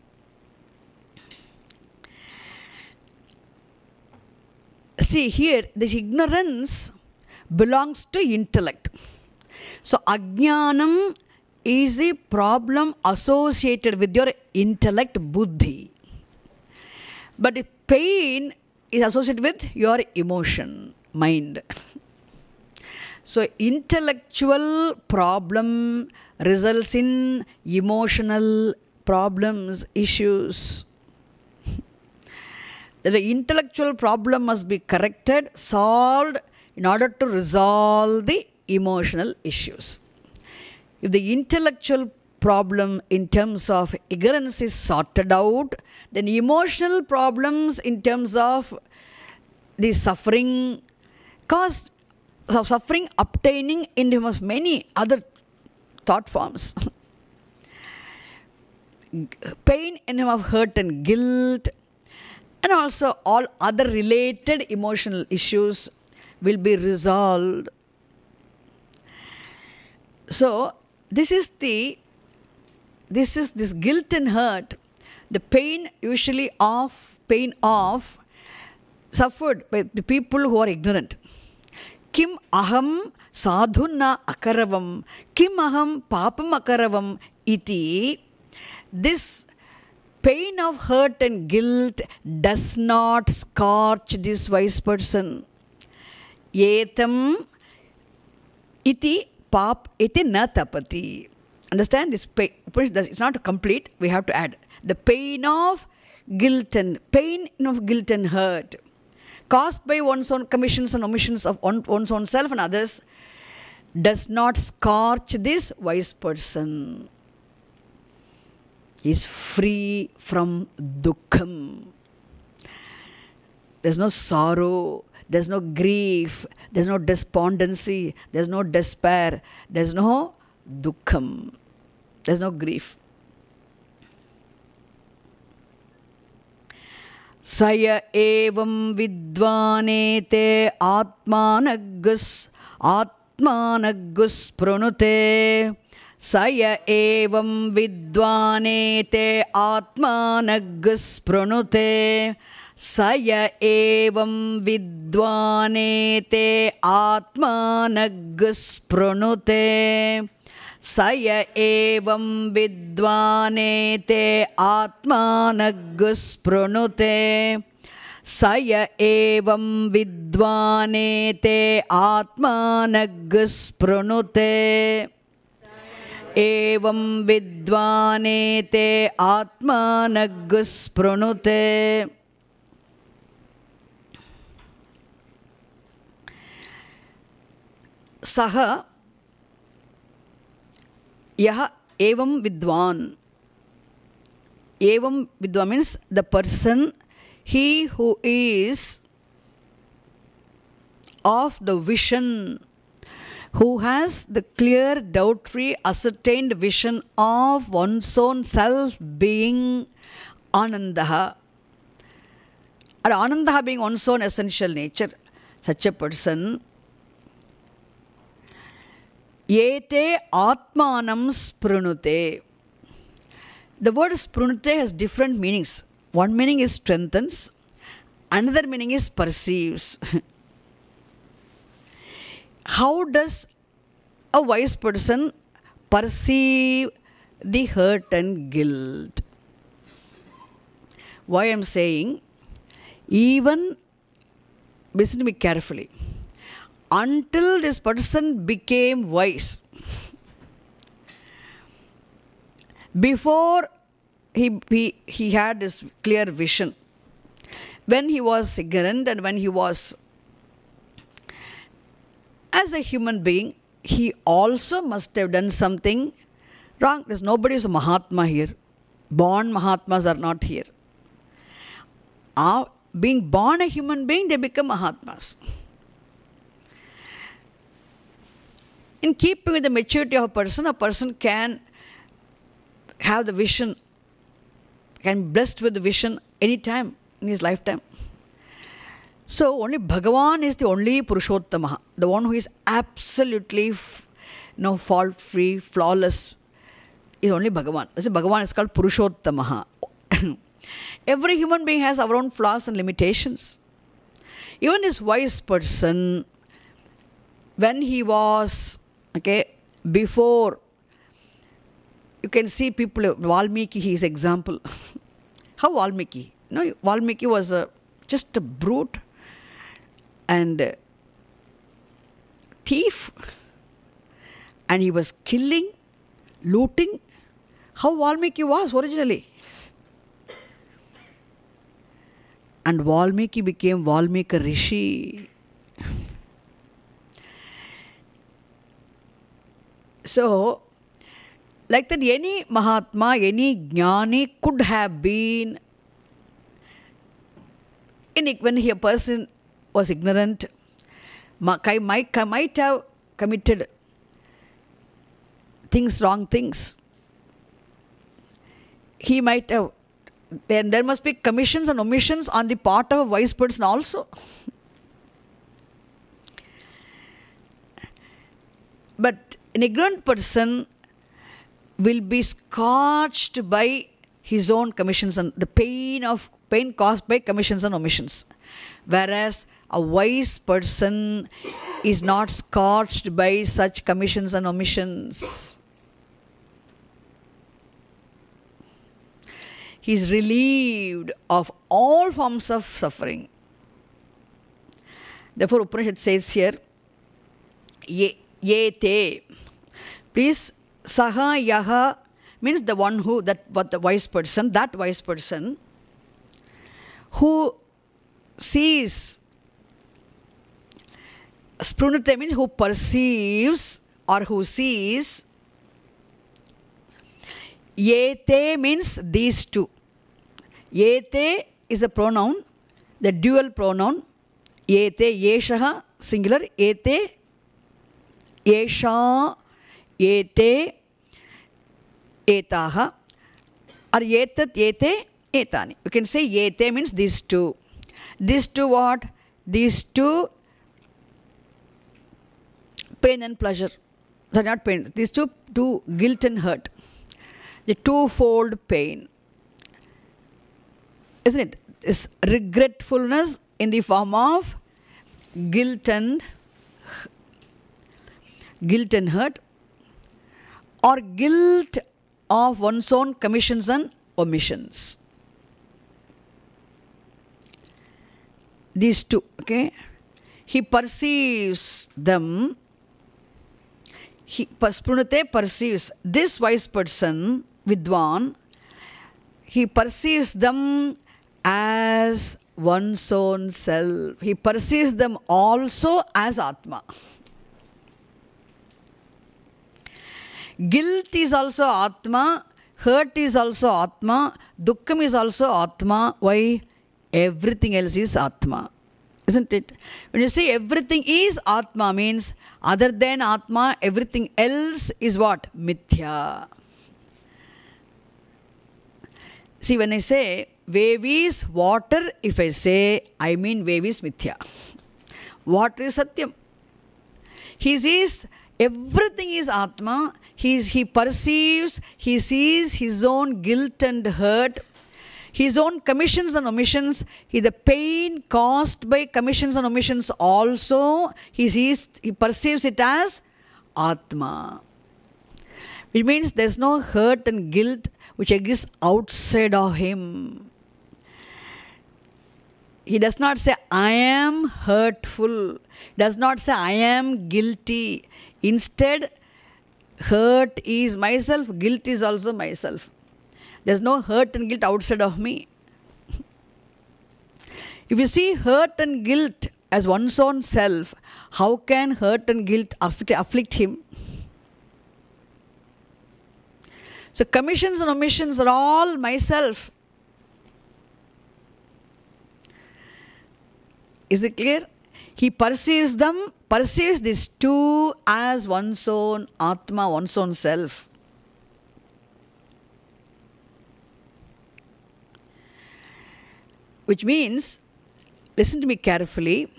See here, this ignorance belongs to intellect. So ajnanam is the problem associated with your intellect, buddhi. But the pain is associated with your emotion, mind. So intellectual problem results in emotional problems, issues. The intellectual problem must be corrected, solved in order to resolve the emotional issues. If the intellectual problem in terms of ignorance is sorted out, then emotional problems in terms of the suffering caused of suffering obtaining in terms of many other thought forms. Pain in terms of hurt and guilt, and also all other related emotional issues will be resolved. So this guilt and hurt, the pain usually of suffered by the people who are ignorant. Kim aham sadhuna akaravam, kim aham papam akaravam iti. This pain of hurt and guilt does not scorch this wise person. Yetam iti pap iti na tapati. Understand this pain? It's not complete. We have to add the pain of guilt and hurt caused by one's own commissions and omissions of one's own self and others does not scorch this wise person. He is free from dukkham. There's no sorrow, there's no grief, there's no despondency, there's no despair, there's no dukkham, there's no grief. Saya evam vidvanete atmanagus pranute. Saya evam vidvanete atmanagus pranute. Saya evam vidvanete atmanagus pranute. Saya evam vidvanete atmanagus pranute. Saya evam vidvanete atmanagus pranute. Evam vidvanete atmanagus pranute. Saha Yaha evam vidwan. Evam vidwan means the person, he who is of the vision, who has the clear, doubt-free, ascertained vision of one's own self-being, Anandaha. Or Anandaha being one's own essential nature, such a person, Yete atmanam sprunute. The word sprunute has different meanings. One meaning is strengthens, another meaning is perceives. How does a wise person perceive the hurt and guilt? Why I am saying, even listen to me carefully. Until this person became wise, before he had this clear vision, when he was ignorant and when he was as a human being, he also must have done something wrong. There's nobody who's a Mahatma here. Born Mahatmas are not here. Being born a human being, they become Mahatmas. In keeping with the maturity of a person can have the vision, can be blessed with the vision any time in his lifetime. So only Bhagavan is the only Purushottama, the one who is absolutely fault-free, flawless, is only Bhagavan. So Bhagavan is called Purushottama. Every human being has our own flaws and limitations. Even this wise person, when he was, okay, before, you can see people, Valmiki, his example. How Valmiki? No, Valmiki was just a brute and thief, and he was killing, looting. How Valmiki was originally. And Valmiki became Valmiki Rishi. So, like that, any Mahatma, any Jnani could have been, when a person was ignorant, might have committed wrong things. He might have, then there must be commissions and omissions on the part of a wise person also. But an ignorant person will be scorched by his own commissions and the pain caused by commissions and omissions. Whereas a wise person is not scorched by such commissions and omissions. He is relieved of all forms of suffering. Therefore, Upanishad says here, ye te. Please, saha yaha means the one who, what the wise person, that wise person who sees, sprunate means who perceives or who sees, yete means these two. Yete is a pronoun, the dual pronoun. Yete, yeshaha, singular. Yete, yesha, yete, etaha. Or yetat, yete, etani. You can say yete means these two. These two what? These two pain and pleasure. Sorry, not pain. These two guilt and hurt. The twofold pain. Isn't it? It's regretfulness in the form of guilt and hurt, or guilt of one's own commissions and omissions. These two, okay? He perceives them. Sprunate perceives. This wise person, Vidwan, he perceives them as one's own self. He perceives them also as Atma. Guilt is also Atma, hurt is also Atma, Dukkham is also Atma. Why? Everything else is Atma. Isn't it? When you say everything is Atma, means other than Atma, everything else is what? Mithya. See, when I say wave is water, if I say, I mean wave is Mithya. Water is Satyam. He sees everything is Atma. He perceives, he sees his own guilt and hurt, his own commissions and omissions, the pain caused by commissions and omissions also, he perceives it as Atma. Which means there's no hurt and guilt which exists outside of him. He does not say, I am hurtful. He does not say, I am guilty. Instead, hurt is myself, guilt is also myself. There's no hurt and guilt outside of me. If you see hurt and guilt as one's own self, how can hurt and guilt afflict him? So commissions and omissions are all myself. Is it clear? He perceives these two as one's own Atma, one's own self. Which means, listen to me carefully,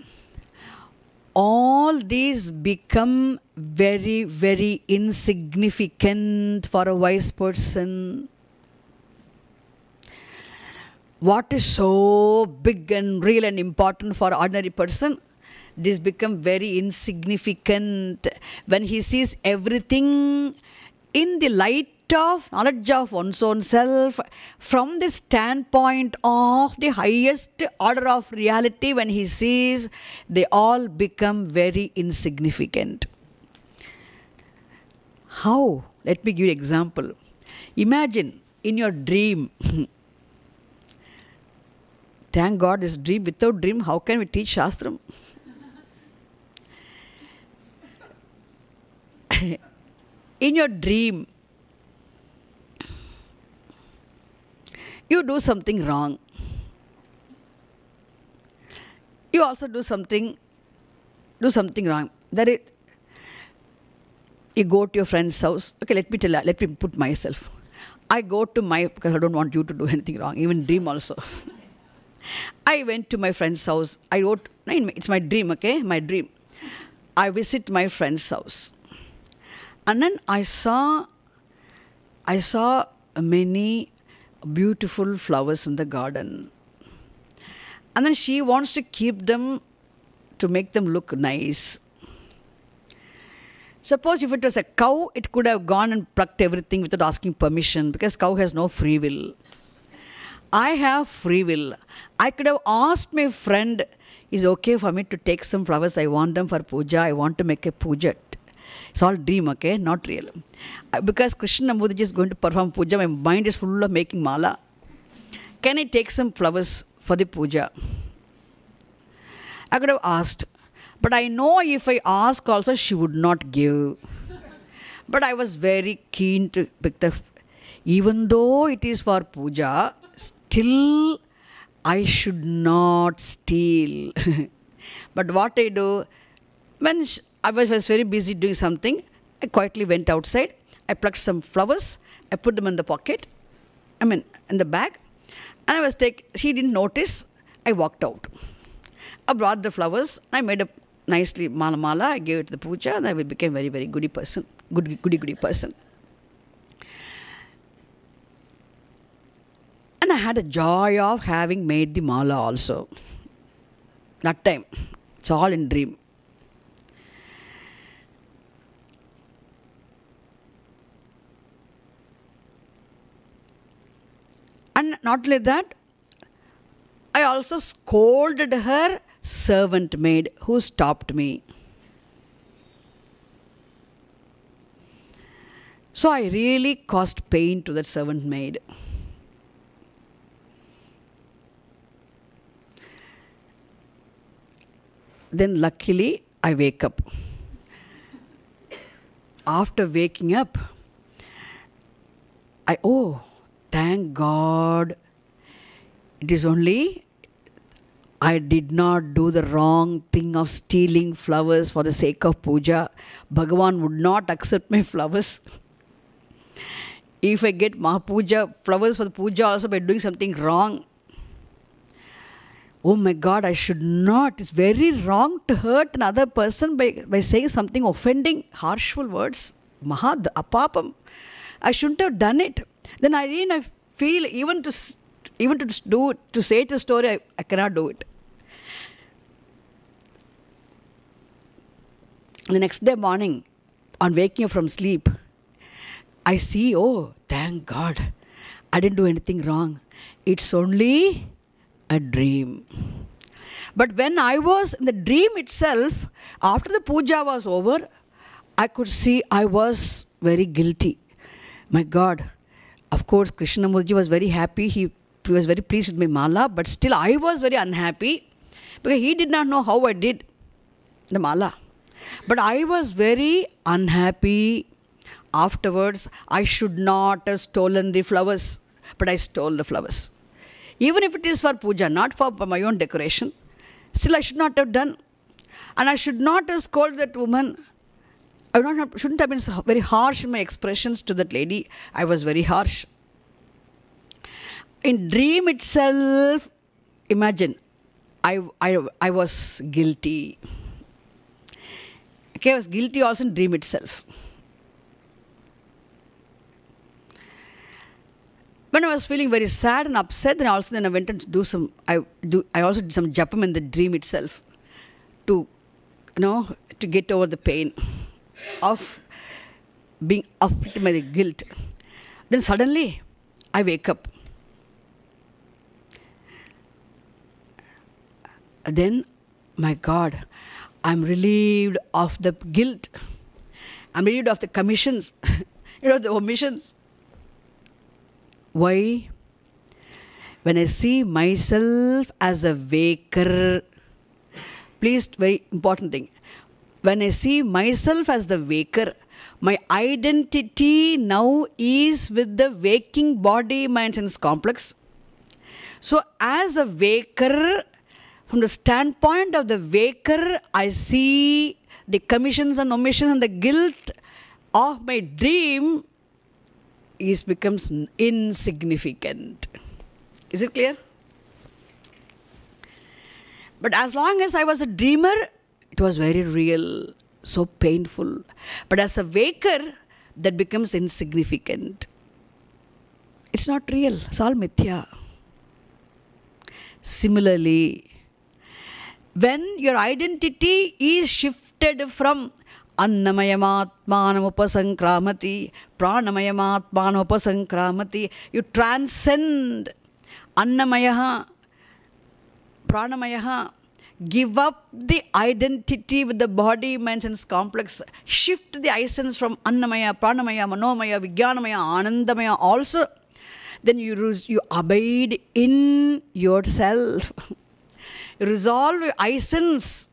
all these become very, very insignificant for a wise person. What is so big and real and important for an ordinary person? this become very insignificant. When he sees everything in the light of knowledge of one's own self, from the standpoint of the highest order of reality, when he sees, they all become very insignificant. How? Let me give you an example. Imagine in your dream, thank God is dream. Without dream, how can we teach Shastram? In your dream, you do something wrong. You also do something wrong. You go to your friend's house. Okay, let me put myself. I go to because I don't want you to do anything wrong, even dream also. I went to my friend's house. It's my dream, okay? My dream. I visit my friend's house. And then I saw many beautiful flowers in the garden. And then she wants to keep them to make them look nice. Suppose if it was a cow, it could have gone and plucked everything without asking permission, because cow has no free will. I have free will. I could have asked my friend, is it okay for me to take some flowers? I want them for puja. I want to make a puja. It's all dream, okay? Not real. Because Krishna Namboodirji is going to perform puja, my mind is full of making mala. Can I take some flowers for the puja? I could have asked. But I know if I ask also, she would not give. But I was very keen to pick even though it is for puja, still I should not steal. But what I do, when I was very busy doing something, I quietly went outside. I plucked some flowers. I put them in the pocket. In the bag. And she didn't notice. I walked out. I brought the flowers. I made a nicely mala. I gave it to the puja, and I became very, very goody person. Goody person. And I had a joy of having made the mala also. That time. It's all in dream. And not only that, I also scolded her servant maid who stopped me. So I really caused pain to that servant maid. Then luckily I wake up. After waking up, thank God, it is only I did not do the wrong thing of stealing flowers for the sake of puja. Bhagavan would not accept my flowers. If I get Mahapuja, flowers for the puja also by doing something wrong. Oh my God, I should not. It's very wrong to hurt another person by saying something offending, harshful words. Apapam. I shouldn't have done it. Then I feel even to say it a story, I cannot do it. The next day morning, on waking up from sleep, I see, thank God, I didn't do anything wrong. It's only a dream. But when I was in the dream itself, after the puja was over, I could see I was very guilty. My God, of course, Krishna Namboodirji was very happy. He was very pleased with my mala, but still I was very unhappy because he did not know how I did the mala. But I was very unhappy. Afterwards, I should not have stolen the flowers, but I stole the flowers. Even if it is for puja, not for my own decoration, still I should not have done. And I should not have scolded that woman. Shouldn't have been very harsh in my expressions to that lady. I was very harsh. In dream itself, imagine, I was guilty. Okay, I was guilty also in dream itself. When I was feeling very sad and upset, then I went and I also did some japam in the dream itself to to get over the pain of being afflicted by the guilt. Then suddenly, I wake up. Then, my God, I'm relieved of the guilt. I'm relieved of the commissions, the omissions. Why? When I see myself as a waker, please, very important thing. When I see myself as the waker, my identity now is with the waking body, mind, sense complex. So, as a waker, from the standpoint of the waker, I see the commissions and omissions and the guilt of my dream becomes insignificant. Is it clear? But as long as I was a dreamer, it was very real, so painful. But as a waker, that becomes insignificant. It's not real. It's all mithya. Similarly, when your identity is shifted from Annamayamatmanam upasankramati, Pranamayamaatmanam upasankramati, you transcend Annamayaha, Pranamayaha, give up the identity with the body, mind, sense complex, shift the essence from Annamaya, Pranamaya, Manomaya, Vijnanamaya, Anandamaya also, then you abide in yourself. Resolve your essence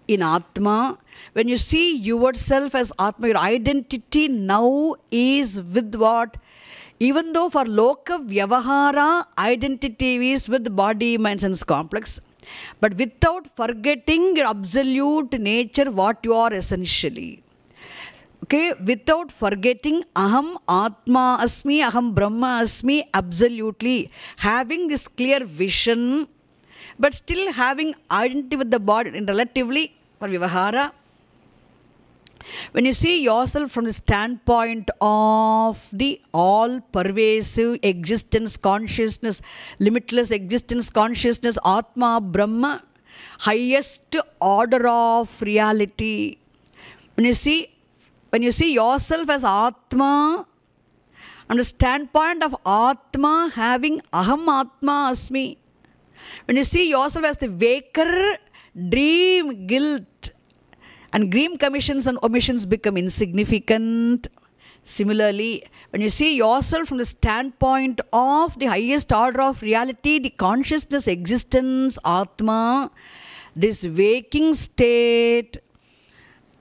in Atma. When you see yourself as Atma, your identity now is with what? Even though for Loka Vyavahara, identity is with body, mind, sense complex. But without forgetting your absolute nature, what you are essentially. Okay, without forgetting Aham Atma Asmi, Aham Brahma Asmi, absolutely. Having this clear vision, but still having identity with the body in relatively for Vivahara. When you see yourself from the standpoint of the all-pervasive existence consciousness, limitless existence consciousness, Atma, Brahma, highest order of reality. When you see yourself as Atma, from the standpoint of Atma having Aham Atma Asmi, when you see yourself as the waker, dream, guilt, and dream commissions and omissions become insignificant. Similarly, when you see yourself from the standpoint of the highest order of reality, the consciousness, existence, Atma, this waking state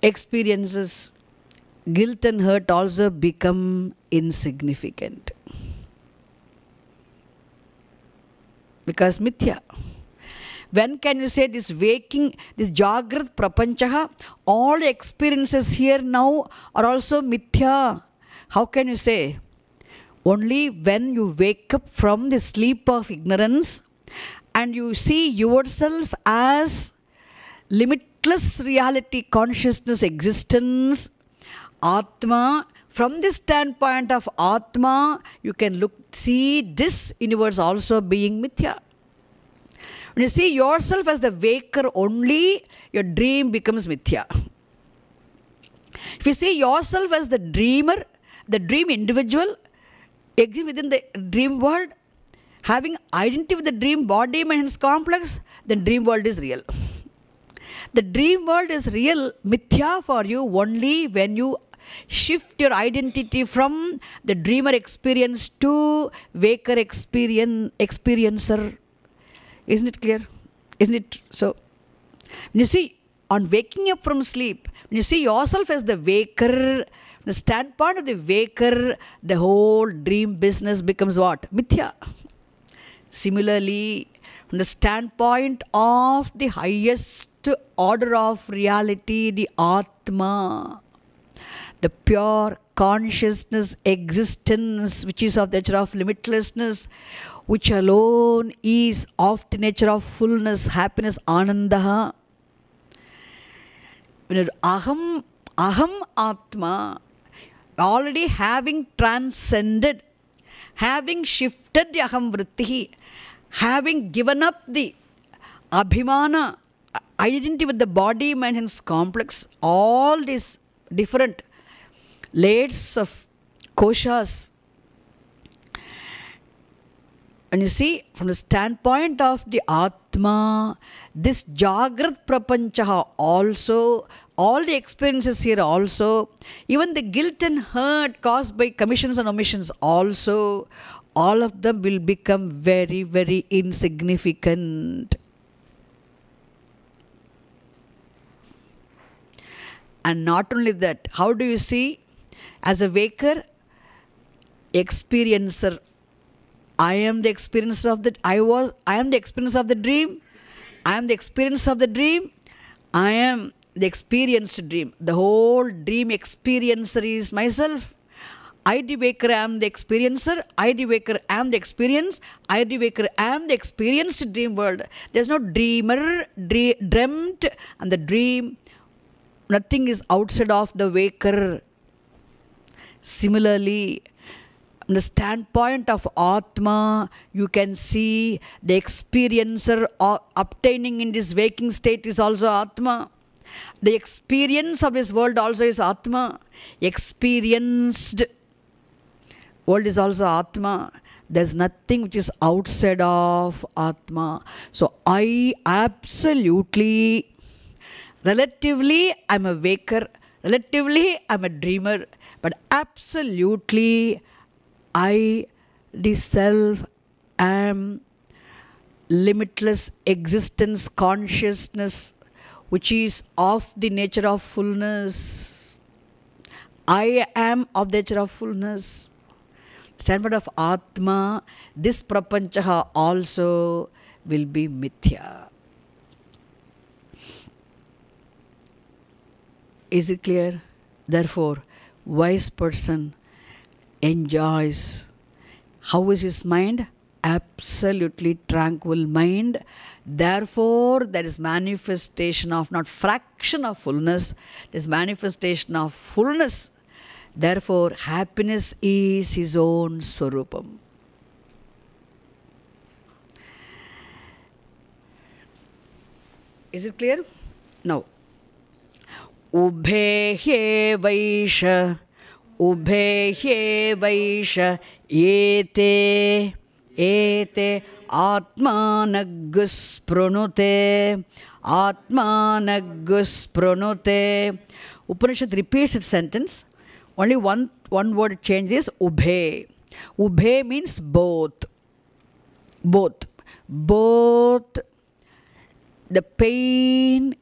experiences, guilt and hurt also become insignificant. Because mithya. When can you say this waking, this Jagrat Prapanchaha, all the experiences here now are also mithya? How can you say? Only when you wake up from the sleep of ignorance and you see yourself as limitless reality, consciousness, existence, Atma. From this standpoint of Atma, you can see this universe also being mithya. When you see yourself as the waker only, your dream becomes mithya. If you see yourself as the dreamer, the dream individual, existing within the dream world, having identity with the dream body, mind, sense complex, then dream world is real. The dream world is real, mithya for you only when you shift your identity from the dreamer experience to waker experiencer. Isn't it clear? Isn't it so? When you see, on waking up from sleep, when you see yourself as the waker, the standpoint of the waker, the whole dream business becomes what? Mithya. Similarly, from the standpoint of the highest order of reality, the Atma, the pure consciousness, existence, which is of the nature of limitlessness, which alone is of the nature of fullness, happiness, ananda. Aham Atma, already having transcended, having shifted the Aham Vritti, having given up the Abhimana, identity with the body, mind, and complex, all these different layers of koshas. And you see, from the standpoint of the Atma, this Jagrat Prapanchaha also, all the experiences here also, even the guilt and hurt caused by commissions and omissions also, all of them will become very, very insignificant. And not only that, how do you see? As a waker, experiencer, I am the experiencer of the, I am the experiencer of the dream. I am the experience of the dream. I am the experienced dream. The whole dream experiencer is myself. I, the waker, am the experiencer. I, the waker, am the experience. I, the waker, am the experienced dream world. There is no dreamer, dreamt, and the dream. Nothing is outside of the waker. Similarly, from the standpoint of Atma, you can see the experiencer obtaining in this waking state is also Atma. The experience of this world also is Atma. Experienced world is also Atma. There is nothing which is outside of Atma. So I absolutely, relatively, I am a waker. Relatively, I am a dreamer. But absolutely, I, the self, am limitless existence, consciousness, which is of the nature of fullness. I am of the nature of fullness. Standpoint of Atma, this prapanchaha also will be mithya. Is it clear? Therefore, wise person enjoys. How is his mind? Absolutely tranquil mind. Therefore, there is manifestation of not fraction of fullness, there is manifestation of fullness. Therefore, happiness is his own swarupam. Is it clear? Now, Ubhe vaisha, ubhe vaisha, ete atmanagus pranute, atmanagus pranute. Upanishad repeats its sentence. Only one word changes, ubhe. Ubhe means both. Both. Both the pain,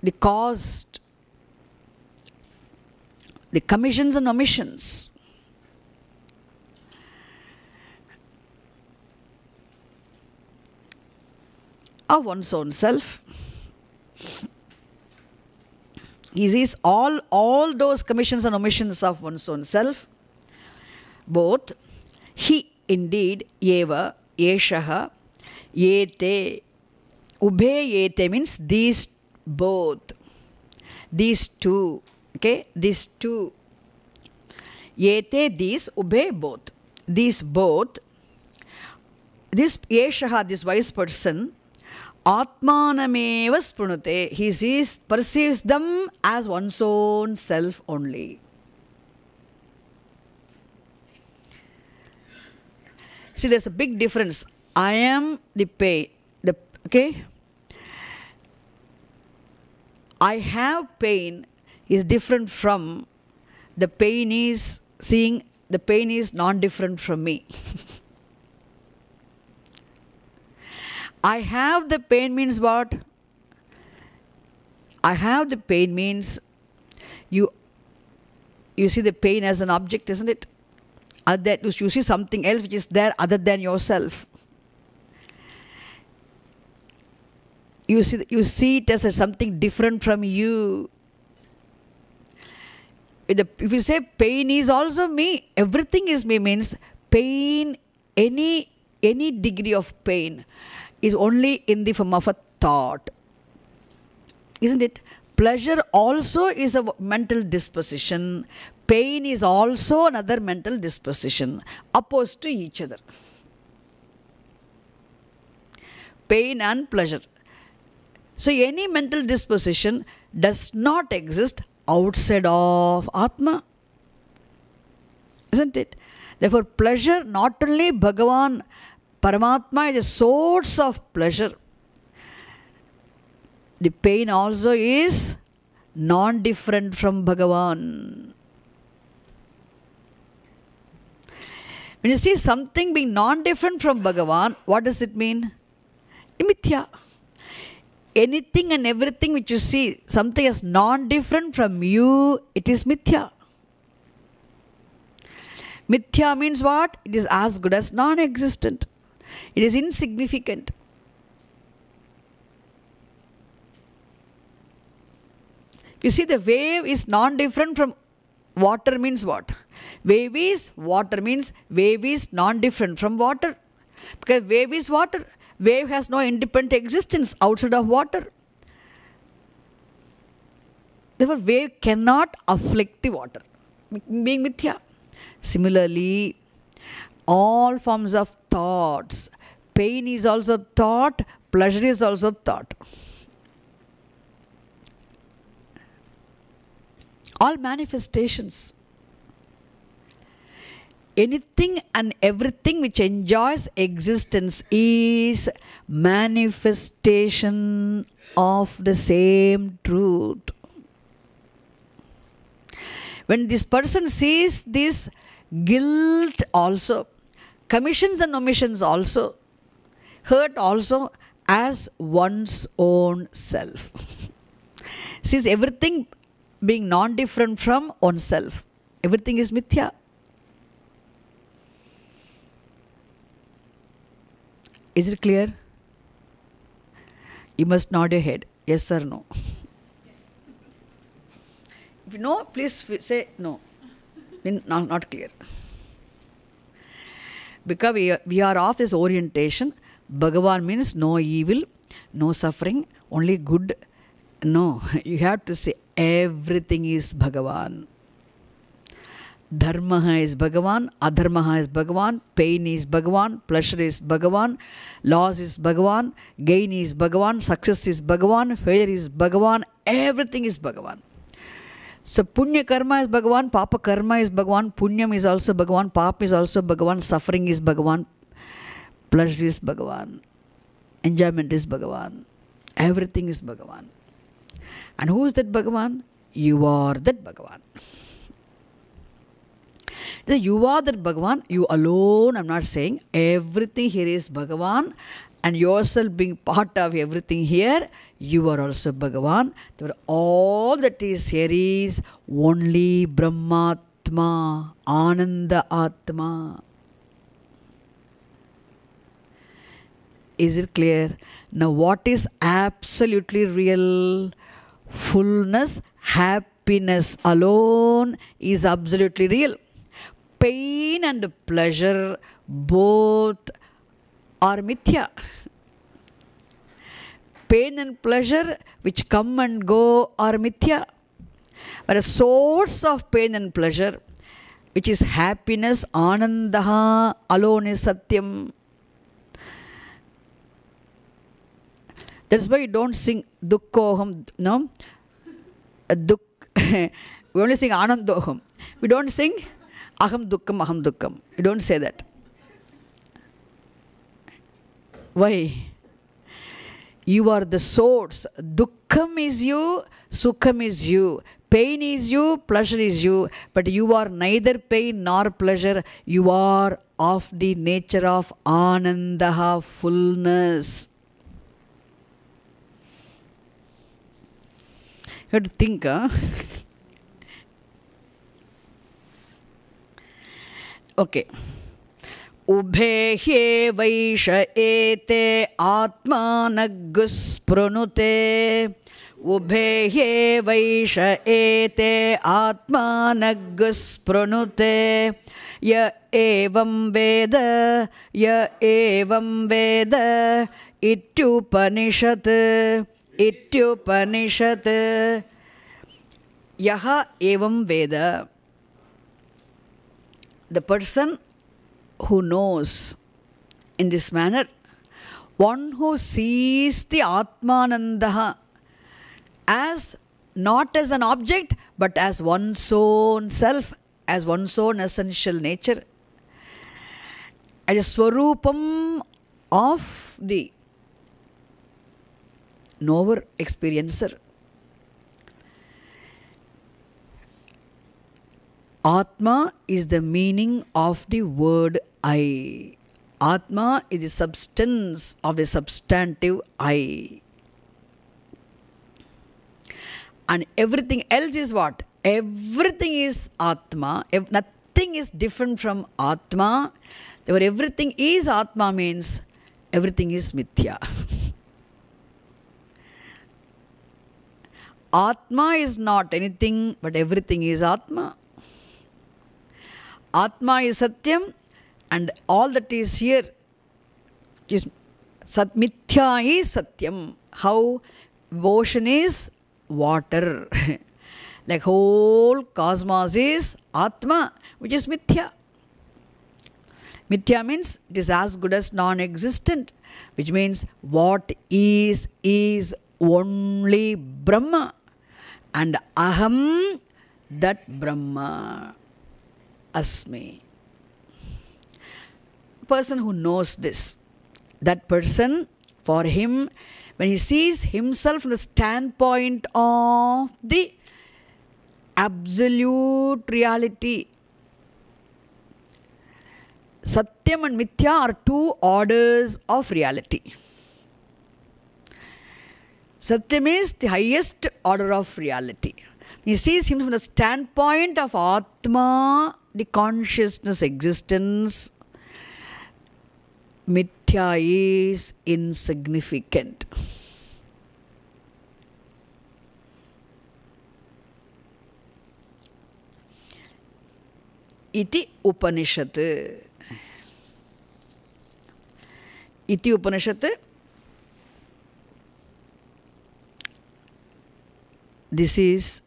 the cost, the commissions and omissions. Of one's own self. He sees all those commissions and omissions of one's own self. Both. He indeed, eva, yeshaha, yete. Ubhe yete means these both. These two. Okay? These two. Yete, these, ubhe, both. These both. This yeshaha, this wise person, Atmanameva sprunute. He perceives them as one's own self only. See, there's a big difference. I am the pain. Okay? I have pain is different from the pain is seeing the pain is non-different from me. I have the pain means what? I have the pain means you see the pain as an object, isn't it? You see something else which is there other than yourself. You see it as something different from you. If you say pain is also me, everything is me means pain, any degree of pain is only in the form of a thought. Isn't it? Pleasure also is a mental disposition. Pain is also another mental disposition, opposed to each other. Pain and pleasure. So any mental disposition does not exist outside of Atma. Isn't it? Therefore, pleasure, not only Bhagavan, Paramatma is a source of pleasure. The pain also is non-different from Bhagavan. When you see something being non-different from Bhagavan, what does it mean? Mithya. Anything and everything which you see, something is non-different from you, it is mithya. Mithya means what? It is as good as non-existent. It is insignificant. You see, the wave is non-different from water means what? Wave is water means wave is non-different from water. Because wave is water. Wave has no independent existence outside of water. Therefore, wave cannot afflict the water, being mithya. Similarly, all forms of thoughts, pain is also thought, pleasure is also thought. All manifestations. Anything and everything which enjoys existence is manifestation of the same truth. When this person sees this guilt also, commissions and omissions also, hurt also as one's own self. Sees everything being non-different from oneself. Everything is mithya. Is it clear? You must nod your head. Yes or no? If you know, please say no. Not clear. Because we are of this orientation. Bhagavan means no evil, no suffering, only good. No, you have to say everything is Bhagavan. Dharma is Bhagavan, adharma is Bhagavan, pain is Bhagavan, pleasure is Bhagavan, loss is Bhagavan, gain is Bhagavan, success is Bhagavan, failure is Bhagavan, everything is Bhagavan. So punya karma is Bhagavan, papa karma is Bhagavan, punyam is also Bhagavan, papa is also Bhagavan, suffering is Bhagavan, pleasure is Bhagavan, enjoyment is Bhagavan, everything is Bhagavan. And who is that Bhagavan? You are that Bhagavan. You are that Bhagavan, you alone, I'm not saying. Everything here is Bhagavan, and yourself being part of everything here, you are also Bhagavan. All that is here is only Brahmatma, Ananda Atma. Is it clear? Now what is absolutely real? Fullness, happiness alone is absolutely real. Pain and pleasure both are mithya. Pain and pleasure which come and go are mithya. But a source of pain and pleasure, which is happiness, anandaha, alone is satyam. That's why you don't sing dukkoham, no? We only sing anandoham. We don't sing aham dukkam. You don't say that. Why? You are the source. Dukkham is you, sukham is you. Pain is you, pleasure is you. But you are neither pain nor pleasure. You are of the nature of anandaha, fullness. You have to think, huh? Okay. Ubhe vaisha ete atmanagus pranute. Ubhe vaisha ete atmanagus pranute. Ya evam veda ityupanishat. Ityupanishat. Yaha evam veda. The person who knows in this manner, One who sees the Atmananda as not as an object, but as one's own self, as one's own essential nature, as a swarupam of the knower, experiencer. Atma is the meaning of the word I. Atma is the substance of the substantive I. And everything else is what? Everything is Atma. Nothing is different from Atma. Therefore, everything is Atma means everything is Mithya. Atma is not anything, but everything is Atma. Atma is Satyam, and all that is here is Mithya is Satyam. How ocean is water. Like whole cosmos is Atma, which is Mithya. Mithya means it is as good as non-existent, which means what is only Brahma. And Aham, that Brahma, Asmi. Person who knows this, that person, for him, when he sees himself from the standpoint of the absolute reality, Satyam and Mithya are two orders of reality. Satyam is the highest order of reality. He sees him from the standpoint of Atma, the consciousness existence. Mithya is insignificant. Iti Upanishad. Iti Upanishad. This is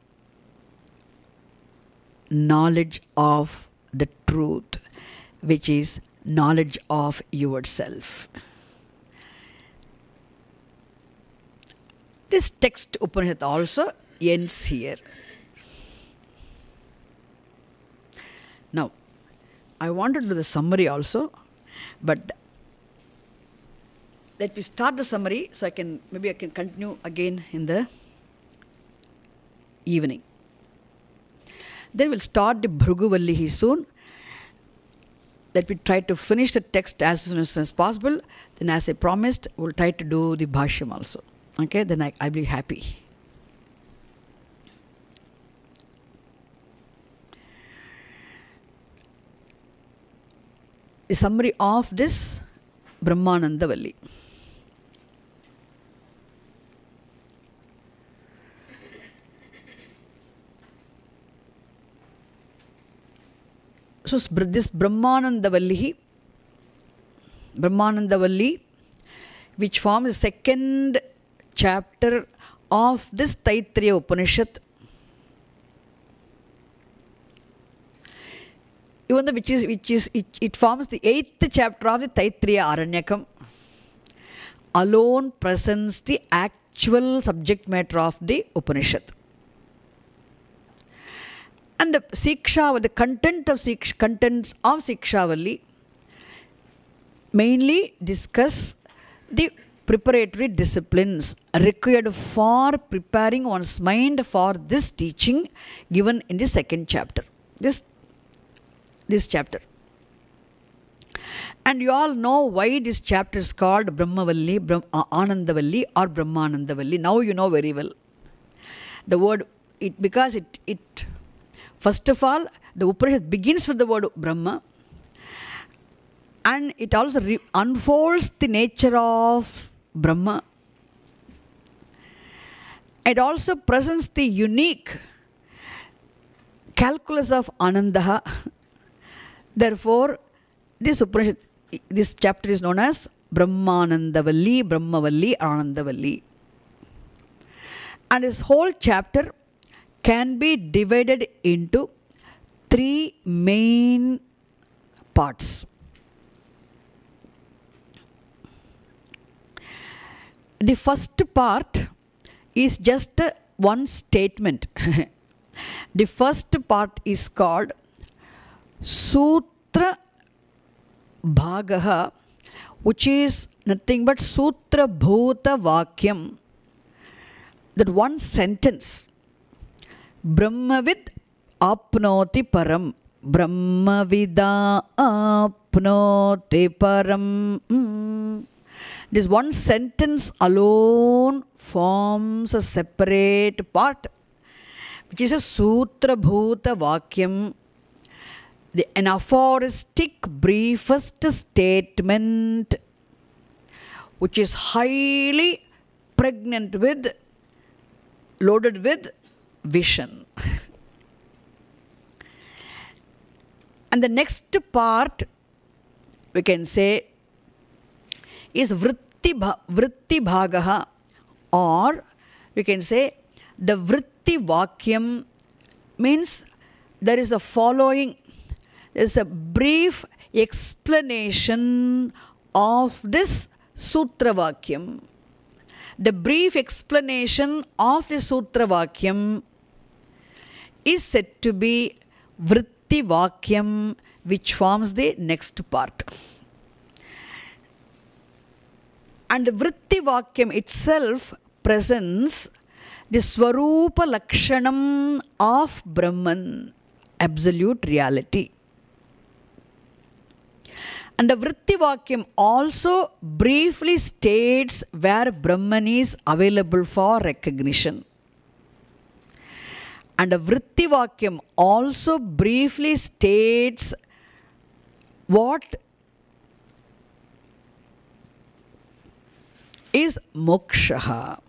knowledge of the truth, which is knowledge of yourself. This text Upanishad also ends here. Now, I want to do the summary also, but let me start the summary so maybe I can continue again in the evening. Then we'll start the Bhruguvallihi soon. Let me try to finish the text as soon as possible. Then, as I promised, we'll try to do the Bhashyam also. Okay, then I'll be happy. The summary of this Brahmananda Valli. So this Brahmananda Valli, which forms the second chapter of this Taittiriya Upanishad, even though it forms the 8th chapter of the Taittiriya Aranyakam, alone presents the actual subject matter of the Upanishad. And the Siksha, the contents of Sikshavalli mainly discuss the preparatory disciplines required for preparing one's mind for this teaching given in the second chapter. This chapter. And you all know why this chapter is called Brahmavalli, Anandavalli or Brahmanandavalli. Now you know very well. The word, because it first of all, the Upanishad begins with the word Brahma, and it also unfolds the nature of Brahma. It also presents the unique calculus of Ananda. Therefore, this Upanishad, this chapter is known as Brahmanandavalli, Brahmavalli, Anandavalli. And this whole chapter can be divided into 3 main parts. The first part is just one statement. The first part is called Sutra Bhagaha, which is nothing but Sutra Bhuta Vakyam. That one sentence, Brahmavid apnoti param. Brahmavida apnoti param. This one sentence alone forms a separate part, which is a Sutra Bhuta Vakyam, an aphoristic briefest statement, which is highly pregnant with, loaded with vision. And the next part, we can say, is Vritti Bhagaha, or we can say the Vritti Vakyam means there is a following, there is a brief explanation of this Sutra Vakyam. The brief explanation of the Sutra Vakyam is said to be Vritti Vakyam, which forms the next part. And the Vritti Vakyam itself presents the Swarupa Lakshanam of Brahman, absolute reality. And the Vritti Vakyam also briefly states where Brahman is available for recognition. And the Vritti Vakyam also briefly states what is moksha.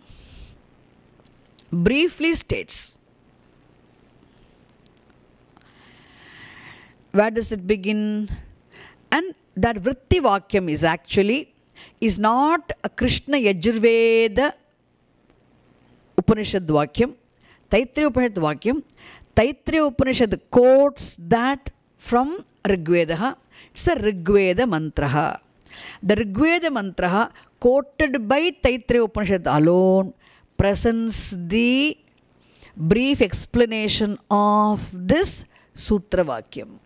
Briefly states. Where does it begin? And that Vritti Vakyam is not a Krishna Yajurveda Upanishad Vakyam, Taittiriya Upanishad Vakyam. Taittiriya Upanishad quotes that from Rigveda. It's a Rigveda mantra. The Rigveda mantra quoted by Taittiriya Upanishad alone presents the brief explanation of this Sutra Vakyam.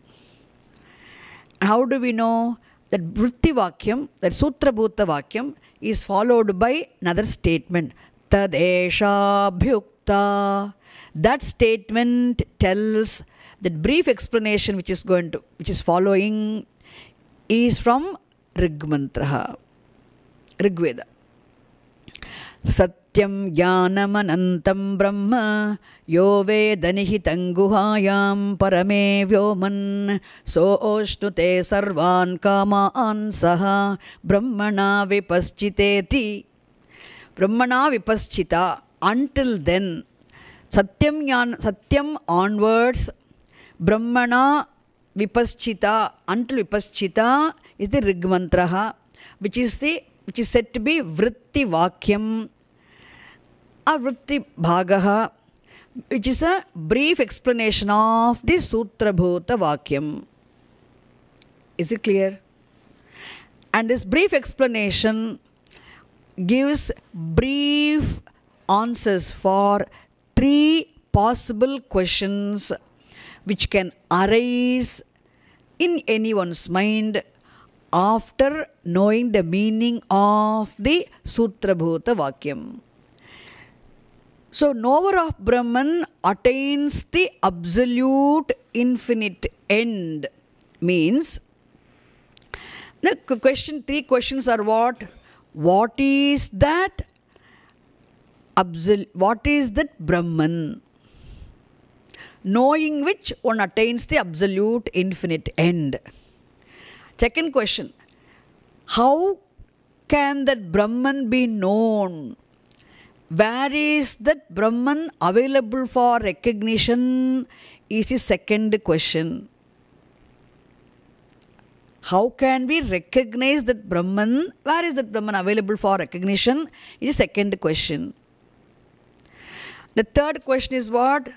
How do we know that Vritti Vakyam, that Sutra Bhuta Vakyam, is followed by another statement, Tadesha Bhyukta. That statement tells that brief explanation which is following is from Rigmantra, Rigveda. Satyam Jnanamanantam Brahma Yo Veda Nihitam Guhayam Parame Vyoman So Oshnute Sarvan Kamaan Saha Brahmana Vipaschiteti. Brahmana Vipaschita. Until then, Satyam onwards, Brahmana Vipaschita, until Vipaschita is the Rigmantra, which is said to be Vritti Vakyam, or Vritti Bhagaha, which is a brief explanation of the Sutra Bhuta Vakyam. Is it clear? And this brief explanation gives brief answers for 3 possible questions which can arise in anyone's mind after knowing the meaning of the Sutra Bhuta Vakyam. So, knower of Brahman attains the absolute infinite end. Means, the 3 questions are what? What is that Brahman? Knowing which one attains the absolute infinite end. Second question, how can that Brahman be known? Where is that Brahman available for recognition is the second question. How can we recognize that Brahman? Where is that Brahman available for recognition is the second question. The third question is what?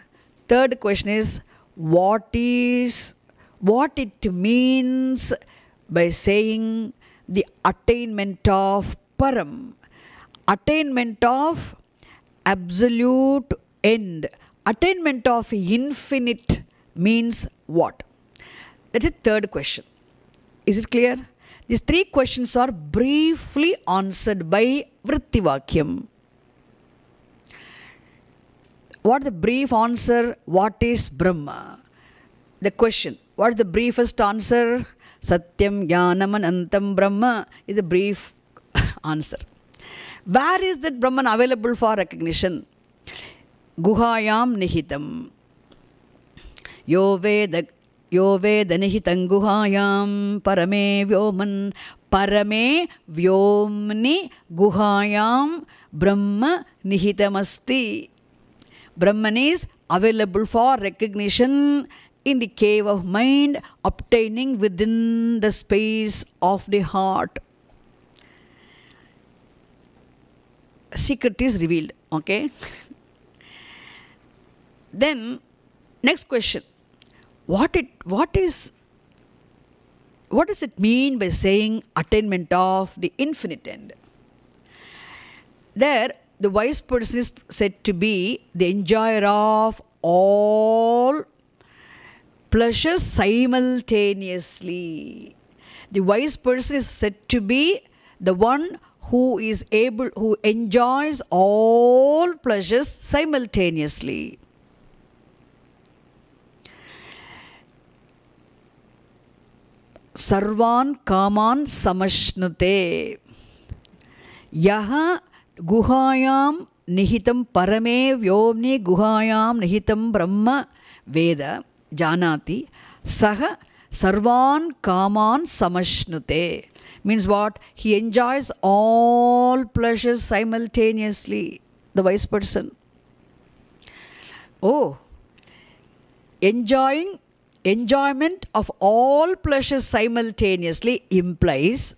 Third question is what it means by saying the attainment of Param. attainment of absolute end, attainment of infinite means what? That's the third question. Is it clear? These three questions are briefly answered by Vrittivakyam. What the brief answer? What is Brahma? The question. What is the briefest answer? Satyam Jnanam Anantam Brahma is a brief answer. Where is that Brahman available for recognition? Guhayam Nihitam. Yo Veda Nihitam Guhayam Parame Vyoman. Parame Vyomni Guhayam Brahma Nihitamasti. Brahman is available for recognition in the cave of mind, obtaining within the space of the heart. Secret is revealed. Okay. Then, next question. What does it mean by saying attainment of the infinite end? There, the wise person is said to be the enjoyer of all pleasures simultaneously. The wise person is said to be the one who enjoys all pleasures simultaneously. Sarvan kaman samashnute. Yaha guhayam nihitam parame vyomni guhayam nihitam brahma veda janati saha sarvan kaman samashnute. Means what? He enjoys all pleasures simultaneously. The wise person. Oh, enjoyment of all pleasures simultaneously implies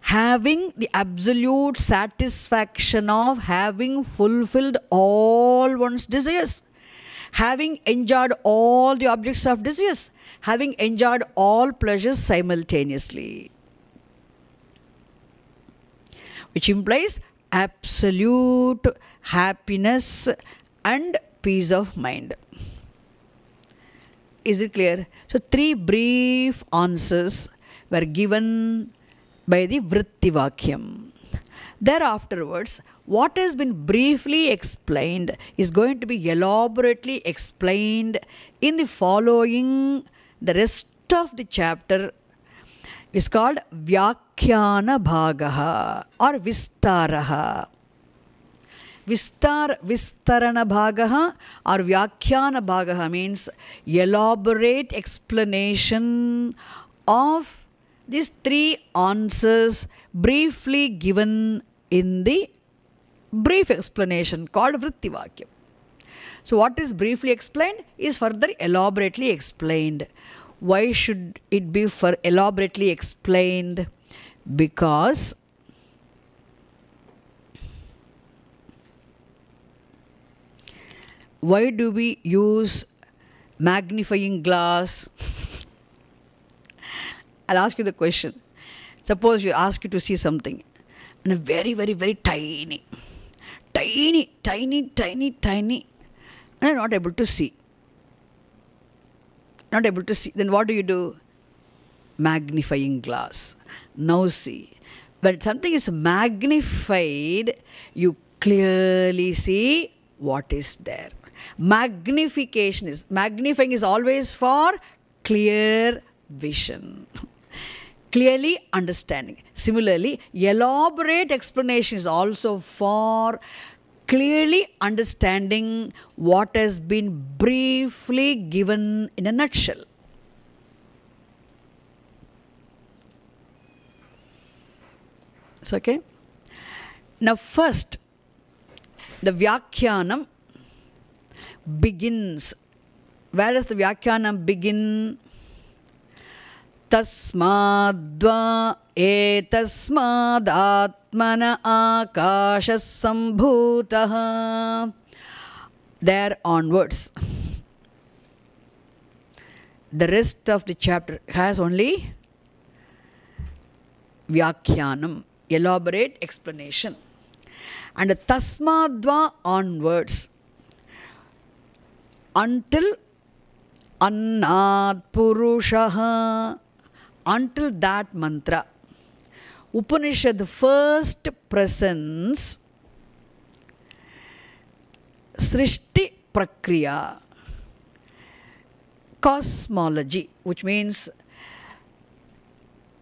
having the absolute satisfaction of having fulfilled all one's desires, having enjoyed all the objects of desires, having enjoyed all pleasures simultaneously, which implies absolute happiness and peace of mind. Is it clear? So, three brief answers were given by the Vrittivakyam. Thereafterwards, what has been briefly explained is going to be elaborately explained in the following. The rest of the chapter is called Vyakhyana Bhagaha or Vistaraha. Vistarana Bhagaha or Vyakhyana Bhagaha means elaborate explanation of these three answers briefly given in the brief explanation called Vrittivakyam. So what is briefly explained is further elaborately explained. Why should it be for elaborately explained? Because why do we use magnifying glass? I'll ask you the question. Suppose you ask you to see something and a very, very, very tiny, and you're not able to see. Not able to see. Then what do? Magnifying glass. Now see. When something is magnified, you clearly see what is there. Magnifying is always for clear vision, clearly understanding. Similarly, elaborate explanation is also for clearly understanding what has been briefly given in a nutshell. It's okay? Now first, the Vyakhyanam begins. Where does the Vyakhyanam begin? Tasmadva etasmad atmana akashas sambhutaha. There onwards. The rest of the chapter has only Vyakhyanam, elaborate explanation. And Tasmadva onwards, until Annat Purushaha, until that mantra. Upanishad first presents Srishti Prakriya, cosmology, which means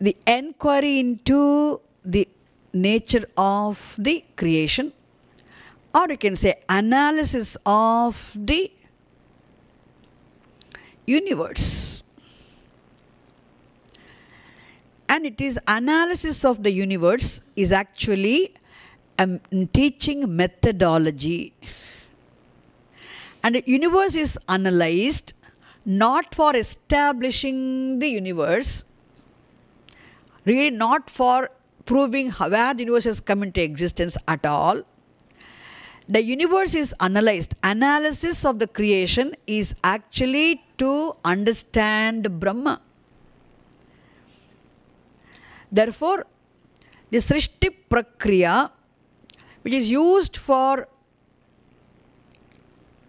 the enquiry into the nature of the creation, or you can say analysis of the universe. And it is analysis of the universe is actually a teaching methodology. And the universe is analyzed not for establishing the universe, really not for proving where the universe has come into existence at all. The universe is analyzed. Analysis of the creation is actually to understand Brahma. Therefore, the Srishti Prakriya, which is used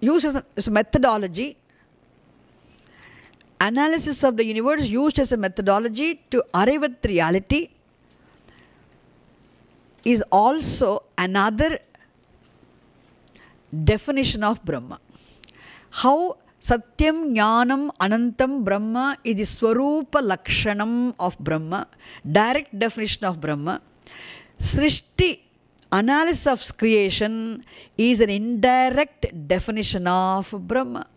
as a methodology, analysis of the universe used as a methodology to arrive at reality, is also another definition of Brahma. How Satyam Jnanam Anantam Brahma is the Swarupa Lakshanam of Brahma, direct definition of Brahma. Srishti, analysis of creation, is an indirect definition of Brahma.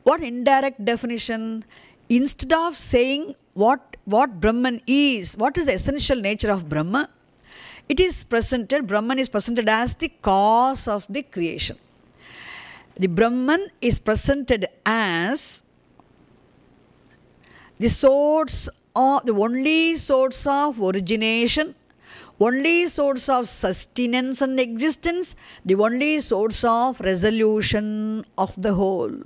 What indirect definition? Instead of saying what Brahman is, what is the essential nature of Brahma, it is presented, Brahman is presented as the cause of the creation. The Brahman is presented as the source, or the only source of origination, only source of sustenance and existence, the only source of resolution of the whole.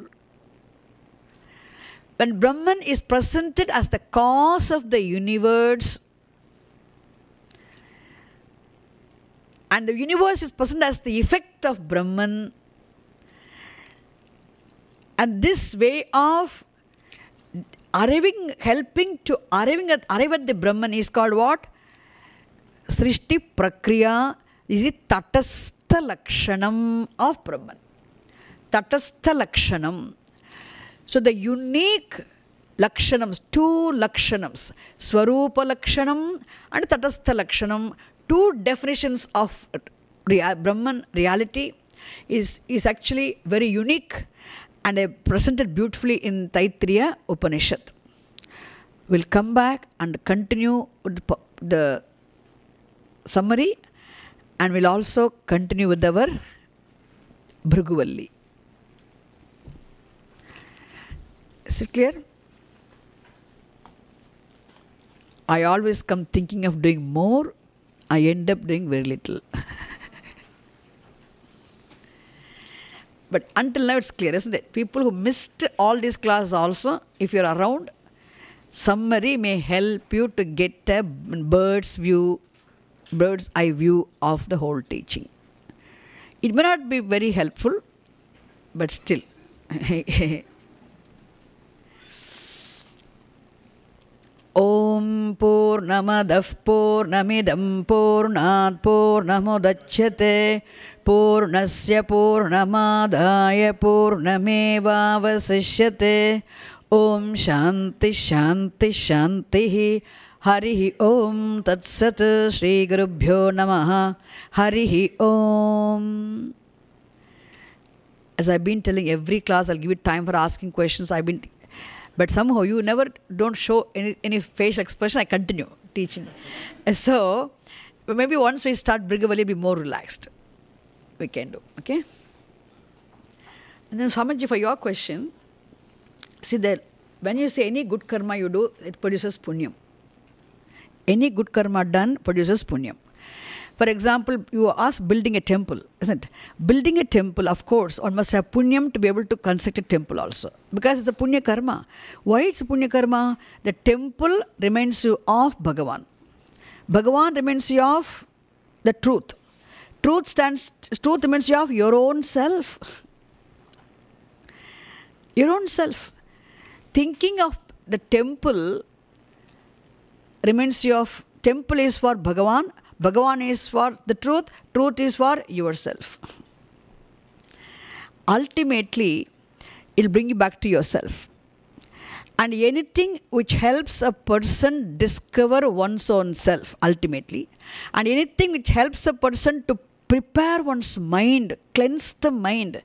When Brahman is presented as the cause of the universe, and the universe is presented as the effect of Brahman, and this way of arriving at the Brahman is called what? Srishti Prakriya. This is Tatastha Lakshanam of Brahman. Tatastha Lakshanam. So the unique Lakshanams, two Lakshanams, Swarupa Lakshanam and Tatastha Lakshanam, two definitions of Brahman reality is actually very unique and presented beautifully in Taittiriya Upanishad. We'll come back and continue with the summary, and we'll also continue with our Bhrigu. Is it clear? I always come thinking of doing more. I end up doing very little. But until now it's clear, isn't it? People who missed all these classes also, if you're around, summary may help you to get a bird's eye view of the whole teaching. It may not be very helpful, but still. Om Purnamadah Purnamidam Purnat Purnamudachyate Purnasya Purnamadaya Purnamevavasishyate. Om Shanti Shanti Shanti. Harihi Om Tat Sat. Shri Gurubhyo Namaha. Harihi Om. As I've been telling every class, I'll give you time for asking questions. But somehow you don't show any facial expression. I continue teaching. So maybe once we start Bhrigavali, be more relaxed. We can do. Okay? And then Swamiji, for your question, see that when you say any good karma you do, it produces punyam. Any good karma done produces punyam. For example, you ask building a temple, isn't it? Building a temple, of course, one must have punyam to be able to construct a temple also. Because it's a punya karma. Why it's a punya karma? The temple reminds you of Bhagavan. Bhagavan reminds you of the truth. Truth means you have your own self. Your own self. Thinking of the temple reminds you of temple is for Bhagavan, Bhagavan is for the truth, truth is for yourself. Ultimately, it will bring you back to yourself. And anything which helps a person discover one's own self, ultimately, and anything which helps a person to prepare one's mind, cleanse the mind,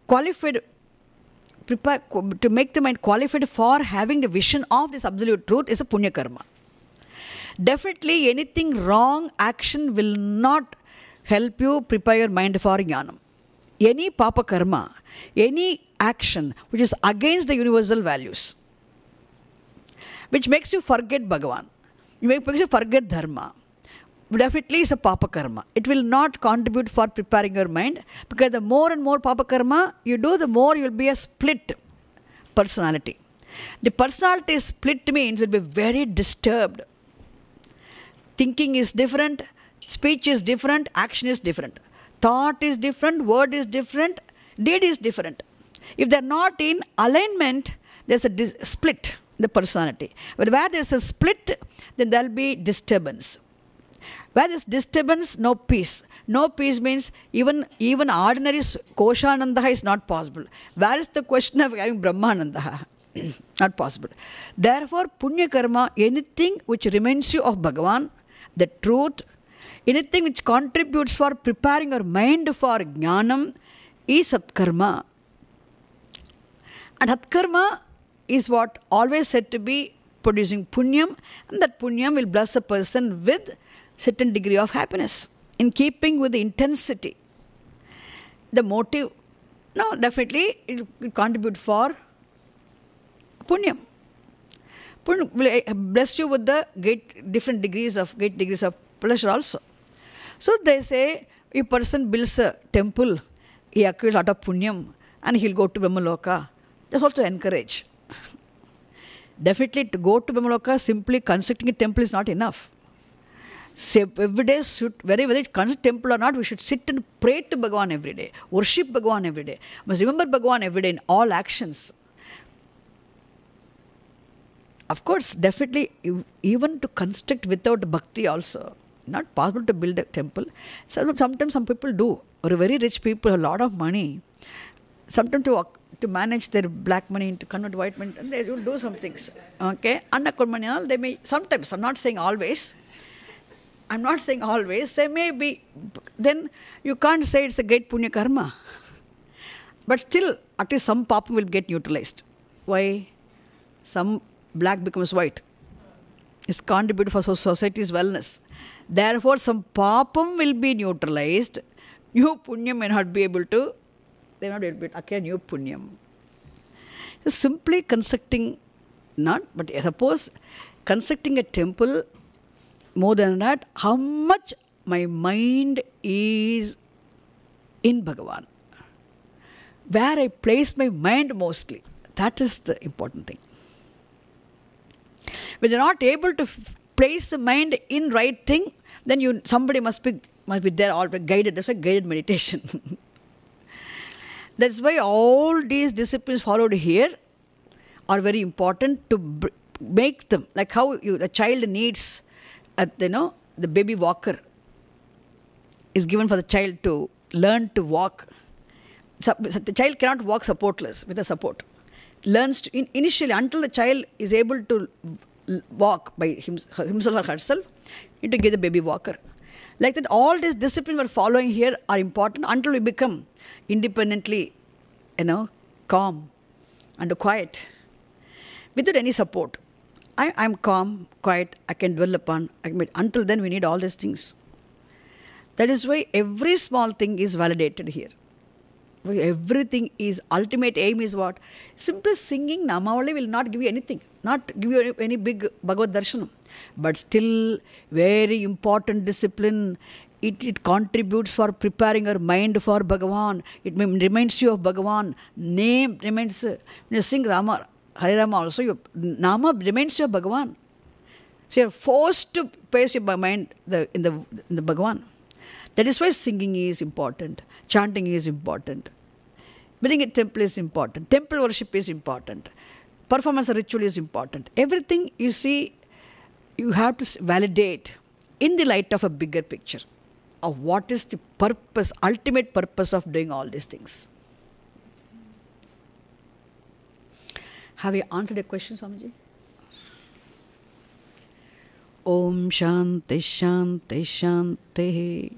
qualified, prepare to make the mind qualified for having the vision of this absolute truth is a punya karma. Definitely, anything wrong action will not help you prepare your mind for jnanam. Any papa karma, any action which is against the universal values, which makes you forget Bhagavan, makes you forget dharma, definitely is a papa karma. It will not contribute for preparing your mind, because the more and more papa karma you do, the more you will be a split personality. The personality split means you will be very disturbed. Thinking is different, speech is different, action is different. Thought is different, word is different, deed is different. If they are not in alignment, there's a split in the personality. But where there's a split, then there will be disturbance. Where there's disturbance, no peace. No peace means even ordinary Koshananda is not possible. Where is the question of having Brahmananda? Not possible. Therefore, Punya Karma, anything which reminds you of Bhagavan, the truth, anything which contributes for preparing your mind for jnanam is Satkarma. And Satkarma is what always said to be producing punyam, and that punyam will bless a person with certain degree of happiness in keeping with the intensity. The motive, no, definitely it will contribute for punyam. Punyam will bless you with the great degrees of pleasure also. So they say, if a person builds a temple, he acquires a lot of punyam and he'll go to Brahmaloka. That's also encourage. Definitely to go to Brahmaloka, simply constructing a temple is not enough. Say every day, whether it construct a temple or not, we should sit and pray to Bhagavan every day, worship Bhagavan every day. Must remember Bhagavan every day in all actions. Of course, definitely, even to construct without bhakti also, not possible to build a temple. Sometimes some people do, or very rich people have a lot of money. Sometimes to manage their black money into convert white money, and they will do some things. Okay, Annakurmani, they may sometimes. I'm not saying always. They may be. Then you can't say it's a great punya karma. But still, at least some papa will get neutralized. Why? Some black becomes white. It's contributed for society's wellness. Therefore, some papam will be neutralized. New punyam may not be able to. They may not be able to acquire new punyam. So simply constructing, not, but suppose constructing a temple, more than that, how much my mind is in Bhagavan. Where I place my mind mostly. That is the important thing. When you're not able to place the mind in right thing, then somebody must be there always guided. That's why guided meditation. That's why all these disciplines followed here are very important to make them, like how the child needs, the baby walker is given for the child to learn to walk. So the child cannot walk supportless with a support. Learns to, initially, until the child is able to walk by himself or herself, you need to give the baby walker. Like that, all these disciplines we're following here are important until we become independently, calm and quiet, without any support. I'm calm, quiet, I can dwell upon. Until then, we need all these things. That is why every small thing is validated here. Everything is, ultimate aim is what? Simply singing Namavali will not give you anything, not give you any big Bhagavad Darshanam. But still, very important discipline. It contributes for preparing your mind for Bhagavan. It reminds you of Bhagavan. Name reminds, when you sing Rama, Hare Rama also, Nama reminds you of Bhagavan. So you're forced to place your mind in the Bhagavan. That is why singing is important, chanting is important, building a temple is important, temple worship is important, performance ritual is important. Everything you see, you have to validate in the light of a bigger picture of what is the purpose, ultimate purpose of doing all these things. Have you answered a question, Swamiji? Om Shanti Shanti Shanti.